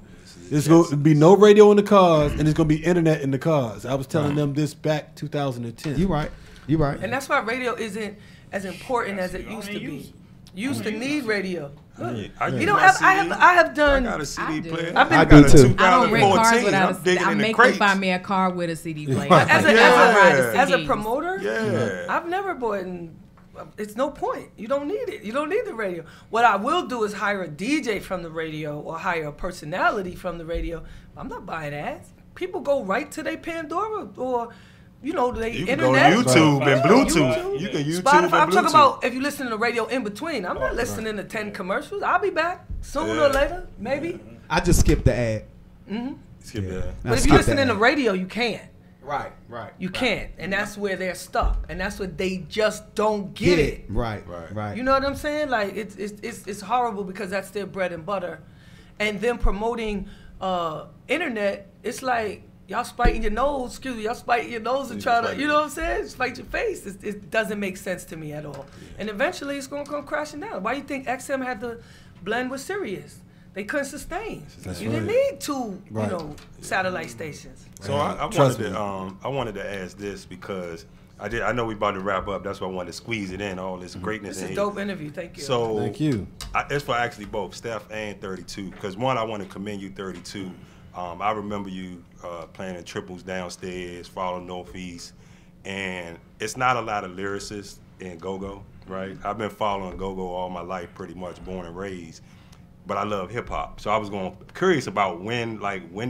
There's going to be no radio in the cars, and there's going to be internet in the cars. I was telling them this back 2010. You right. And that's why radio isn't as important as it used to be. You used to need radio. I have done. I got a CD player. I do too. I don't rent cars 2014. without I make them find me a car with a CD player. As a promoter, Yeah. I've never bought. It's no point. You don't need it. You don't need the radio. What I will do is hire a DJ from the radio or hire a personality from the radio. I'm not buying ads. People go right to their Pandora or, the You can internet. go to YouTube and Bluetooth. You can YouTube Spotify. and I'm talking Bluetooth. about if you listen to the radio in between. I'm not listening to 10 commercials. I'll be back sooner or later, maybe. I just skipped the ad. Skip that. But if you listen to the radio, you can't. Right. You can't, and that's where they're stuck, and that's what they just don't get it. Right. You know what I'm saying? Like it's horrible because that's their bread and butter, and them promoting internet. It's like y'all spiting your nose. Y'all spiting your nose and trying to, you know what I'm saying? Spite your face. It doesn't make sense to me at all. And eventually it's gonna come crashing down. Why do you think XM had to blend with Sirius? They couldn't sustain. You didn't need two, satellite stations. So I wanted to ask this because I know we about to wrap up. That's why I wanted to squeeze it in, all this greatness. It's a dope interview. Thank you. So thank you. It's for actually both Steph and 32. Because one, I want to commend you, 32. I remember you playing in triples downstairs, following Northeast, and it's not a lot of lyricists in go-go, right? I've been following go-go all my life, pretty much, born and raised. But I love hip hop, so I was curious about when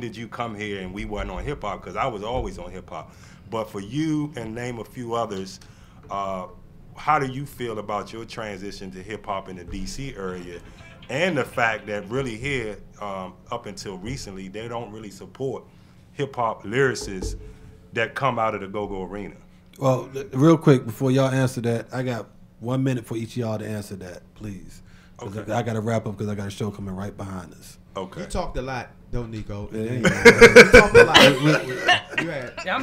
did you come here and we wasn't on hip hop, because I was always on hip hop. But for you and name a few others, how do you feel about your transition to hip hop in the DC area, and the fact that really here up until recently they don't really support hip hop lyricists that come out of the go-go arena? Well, real quick before y'all answer that, I got 1 minute for each of y'all to answer that, please. Okay. I got to wrap up because I got a show coming right behind us. Okay. You talked a lot, though, Nico. Yeah. You talked a lot.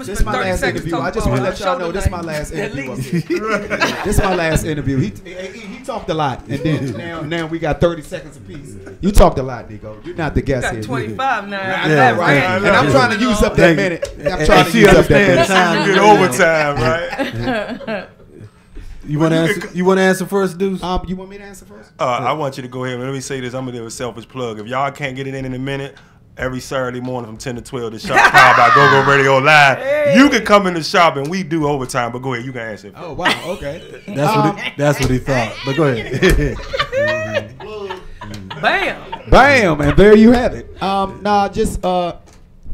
This is my last interview. I just want to let y'all know this is my last interview. This is my last interview. He talked a lot, and then now we got 30 seconds apiece. You talked a lot, Nico. You're not the guest You here. got 25 now. Yeah, Right. And I'm trying to use up that minute. I'm trying to she use up that understands minute. time. You get overtime, right? You want to answer? You want to answer first, Deuce? You want me to answer first? I want you to go ahead. Let me say this. I'm going to do a selfish plug. If y'all can't get it in a minute, every Saturday morning from 10 to 12, the shop powered by GoGo Radio Live. Hey. You can come in the shop and we do overtime. But go ahead. You can answer it. Oh, wow. Okay. That's what he thought. But go ahead. Bam. And there you have it.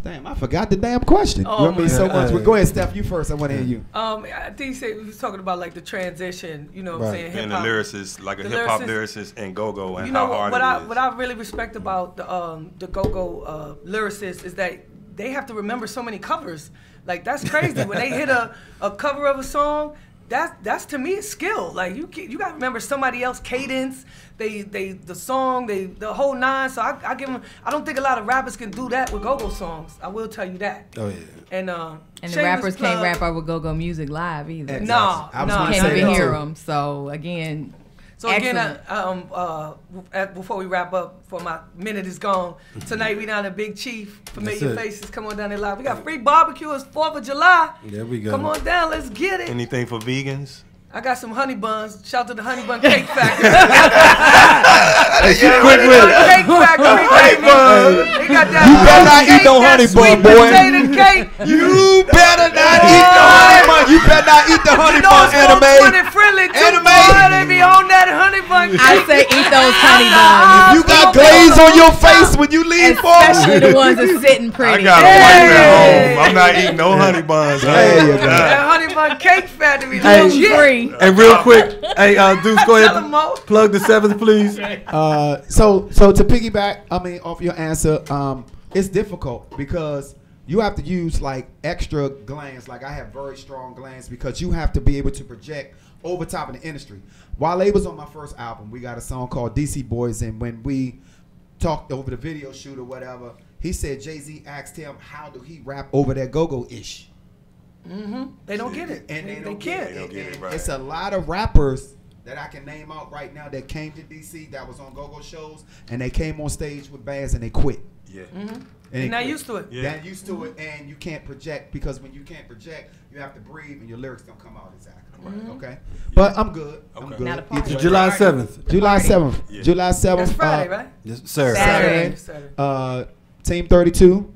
Damn, I forgot the damn question. Oh, you so much. Well, go ahead, Steph. You first. I want to hear you. I think he said he was talking about like the transition. You know, what I'm saying, and the lyricists, like a hip hop lyricist and go-go, and how hard it is. What I really respect about the go-go lyricists is that they have to remember so many covers. Like that's crazy when they hit a cover of a song. That's to me a skill. Like you got to remember somebody else's cadence, the song, the whole nine. So I give them. I don't think a lot of rappers can do that with go-go songs. I will tell you that. Oh yeah. And the rappers can't rap over go-go music live either. Exactly. No, can't even hear them. So again. So again, before we wrap up, before my minute is gone, tonight we down at Big Chief. Familiar Faces, come on down there live. We got free barbecue. It's 4th of July. There we go. Come on down, let's get it. Anything for vegans? I got some honey buns. Shout out to the Honey Bun Cake Factory. Quick with it. Cake Factory, baby. They got that. You better not eat no honey bun, boy. Cake. You better not eat no honey bun. You better not eat the honey bun anime. Friendly too, boy. They be on that honey bun cake. I say eat those honey buns. You got glaze on your face when you leave for especially the ones that's sitting pretty. I got a wife at home. I'm not eating no honey buns. That Honey Bun Cake Factory. Free. Hey, real quick, Deuce, go ahead. Plug the 7th, please. So to piggyback, off your answer, it's difficult because you have to use like extra glands. Like I have very strong glands because you have to be able to project over top of the industry. Wale was on my first album. We got a song called DC Boys, and when we talked over the video shoot or whatever. He said Jay-Z asked him, how do he rap over that go-go-ish? They don't get it. And they can't. They don't get it, right. It's a lot of rappers that I can name out right now that came to DC that was on go-go shows, and they came on stage with bands and they quit. Yeah. They're not used to it. Yeah. Not used to it, and you can't project, because when you can't project, you have to breathe, and your lyrics don't come out exactly. Okay, but I'm good. I'm Okay. good. Not a party. It's July 7th. July 7th. Yeah. July 7th. That's Friday, right? Yes, sir. Saturday. Team 32.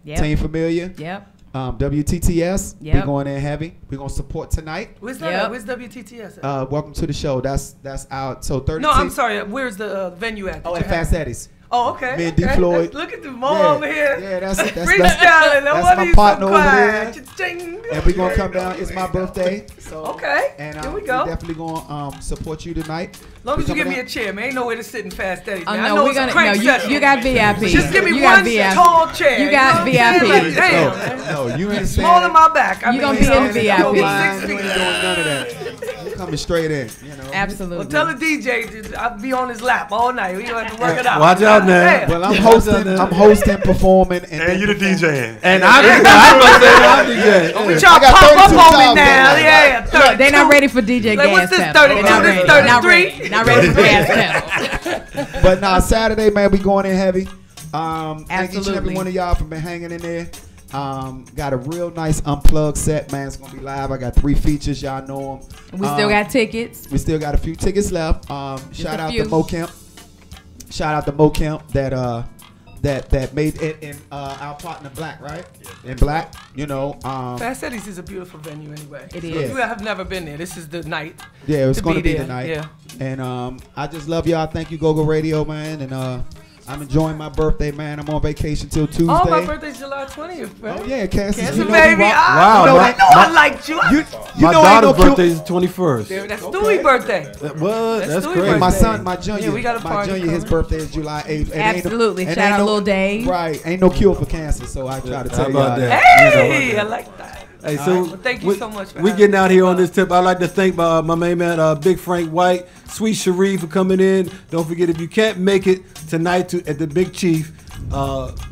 Yep. Team Familiar. Yep. WTTS. Yep. We're going in heavy. We're gonna support tonight. Where's that? Yep. At? Where's WTTS at? Welcome to the show. That's out. So 32. No, I'm sorry. Where's the venue at? Oh, at Fast Eddie's. Oh, okay. Me and D. okay. Floyd. Look at the Mo over here. Yeah, that's Freestyling. Now, that's what my are you partner so over quiet? there. Cha-ching. And we're gonna come down. It's my birthday. So Okay. And Here we we're go. definitely gonna support you tonight. As long as you We give me coming a chair, man. Ain't nowhere to sit in Fast Eddie's. Oh Man. I no, know we're it's a gonna. No, crank session. you got VIP. Just give me you one got VIP. tall chair. You got know what I'm saying? VIP. Like, damn, out. man. No, you ain't Small in my back. I You mean, gonna be in you VIP. know, You 6 ain't feet. doing none of that. You coming straight in. You know. Absolutely. Well, tell the DJ I'll be on his lap all night. We gonna have to work it out. Watch out now. Damn. Well, I'm hosting, performing, And you the DJ. And I'm DJ. We I try to got pop 32 up on me jobs now. that Yeah, 32. Look, they're not ready for DJ Like, gas what's this, pedal. 32? They're not This ready. 33? Not ready. Not ready for gas pedal. But nah, Saturday, man, we going in heavy. Thank each and every Absolutely. one of y'all for been hanging in there. Got a real nice unplugged set, man. It's gonna be live. I got 3 features, y'all know them. We still got tickets. We still got a few tickets left. Shout a out few. to Mo Kemp. Shout out to Mo Kemp that made it in our partner Black, right? In Black, you know. Fast Eddie's is a beautiful venue anyway. It So is. if you have never been there, this is the night. Yeah, it's to gonna be there. the night. Yeah. And I just love y'all. Thank you, GoGo Radio, man. And I'm enjoying my birthday, man. I'm on vacation till Tuesday. Oh, my birthday's July 20th, bro. Oh yeah, Cassie. Cancer you know baby. we rock- I Wow, know I liked you. You My know ain't no daughter's birthday cute. is the 21st. That's Stewie's birthday. What? That's That's Stewie crazy. birthday. My son, my junior, Yeah, we got a my party junior, his coming. birthday is July 8th. And ain't no- Absolutely. and Shout ain't out no- Lil Dave. Right, ain't no cure for cancer, so I try to How tell you about that. that? Hey, I like that. Hey, All so right, well, thank you so much for we having getting me. out here on this tip. I'd like to thank my main man, Big Frank White, Sweet Cherie for coming in. Don't forget, if you can't make it tonight at the Big Chief,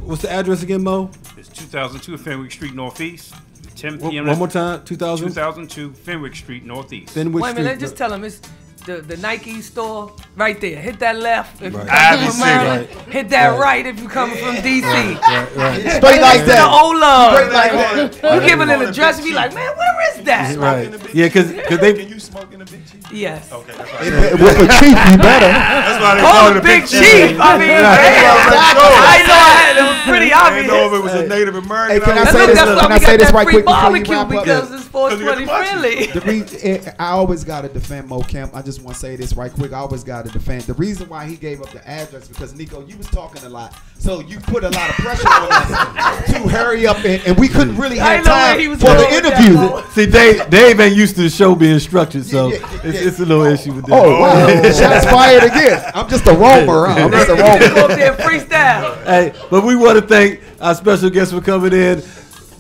what's the address again, Mo? It's 2002 Fenwick Street Northeast, 10 One p.m. more time, 2000? 2002 Fenwick Street Northeast. Fenwick Wait a Street. minute, let's just tell them it's the Nike store right there. Hit that left if Right. you come from Obviously. Maryland. Hit that Right. right if you coming from DC. Straight like To the that. old love. Straight like that. You give it an address and be like, man, where is that? Right. Yeah, because Can they. you smoke in the Big Chief? Yes. Okay, that's why. With the chief, you better. That's why they Oh, call it the a Big Big Chief. I mean, damn. I know I had it. was pretty I didn't know if obvious. it was a Native American. Hey, can I And say look, this? that's why Can I we say got this that right free quick before you barbecue wrap up? because it's 420 friendly. The reason, I always got to defend Mo Kemp. I just want to say this right quick. I always got to defend. The reason why he gave up the address because Nico, you was talking a lot, so you put a lot of pressure on us to hurry up, and we couldn't really I have know where time he was for the going with that, interview. Mo. See, Dave ain't used to the show being structured, so Yeah, yeah, it's a little issue with that. Oh wow! Shots fired again. I'm just a roamer. I'm just a Go roamer. up there and freestyle. Hey, but we want to thank our special guest for coming in,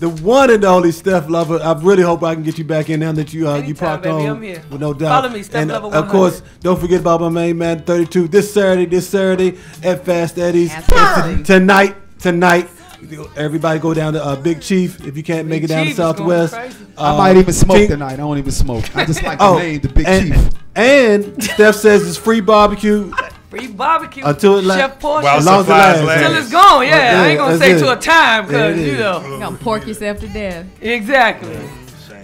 the one and only Steph Lover. I really hope I can get you back in now that you Anytime, popped baby, on. I'm here. With no doubt. Follow me, Steph and Lover of course, 100. don't forget about my main man 32 this Saturday at Fast Eddie's. Absolutely. Tonight. Everybody go down to Big Chief if you can't make it down to Chief is going Southwest. crazy. I might even smoke King- tonight. I don't even smoke. I just like the Oh, name, the Big and, Chief. and Steph says it's free barbecue Free barbecue. Until it Chef portion. While as long as it supplies lasts. Until last. it's gone, yeah. Yeah, I ain't gonna that's say it. to a time, There because, it you is. know. You're gonna pork yourself to death. Exactly.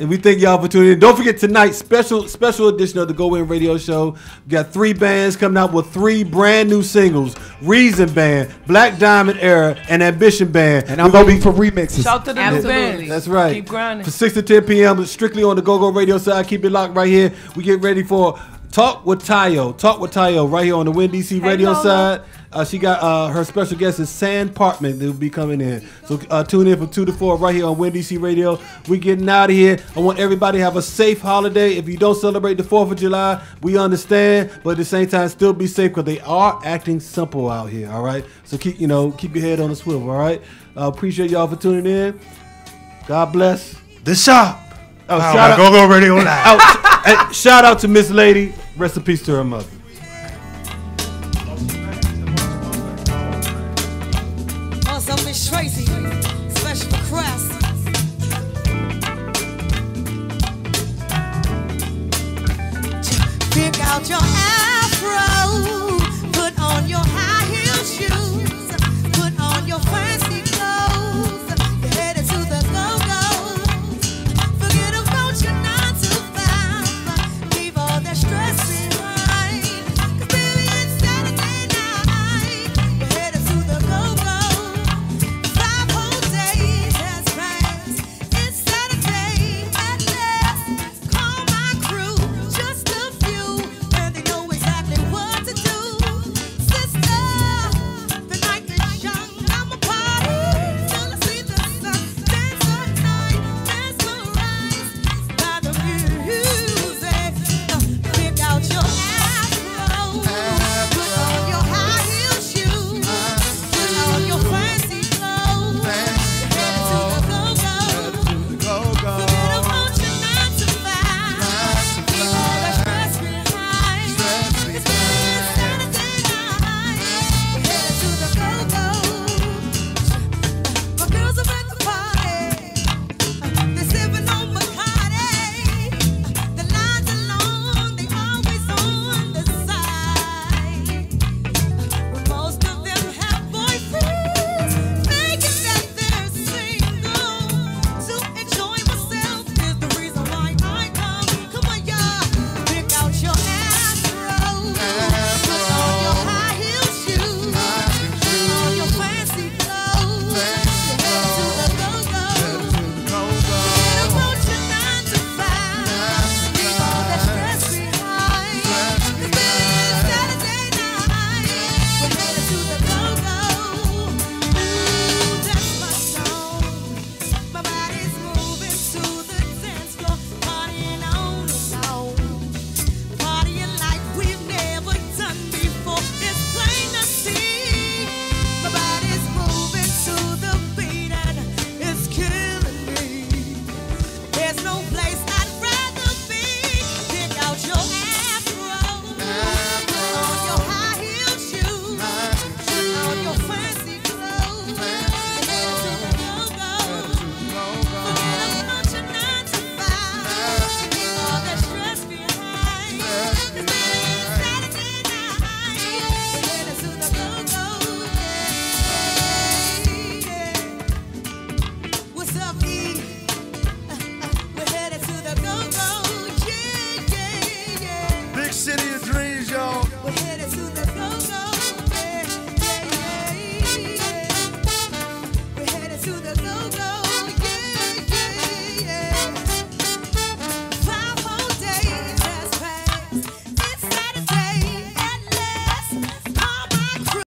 And we thank y'all for tuning in. Don't forget tonight, special edition of the GoWIN Radio Show. We got 3 bands coming out with 3 brand new singles: Reason Band, Black Diamond Era, and Ambition Band. And I'm We're voting for remixes. Shout to the new Absolutely. bands. That's right. Keep grinding. For 6 to 10 p.m. strictly on the GoGo Radio side. Keep it locked right here. We get ready for Talk with Tayo right here on the Win DC Radio Lola. side. She got her special guest is Sand Partman that will be coming in. So tune in from 2 to 4 right here on Win DC Radio. We getting out of here. I want everybody to have a safe holiday. If you don't celebrate the 4th of July, we understand, but at the same time, still be safe because they are acting simple out here. All right. So keep your head on the swivel. All right. Appreciate y'all for tuning in. God bless. The shop. Oh, Shout out. GoGo Radio Live. Shout out to Miss Lady. Rest in peace to her mother. Selfish Tracy, special request. Pick out your ass.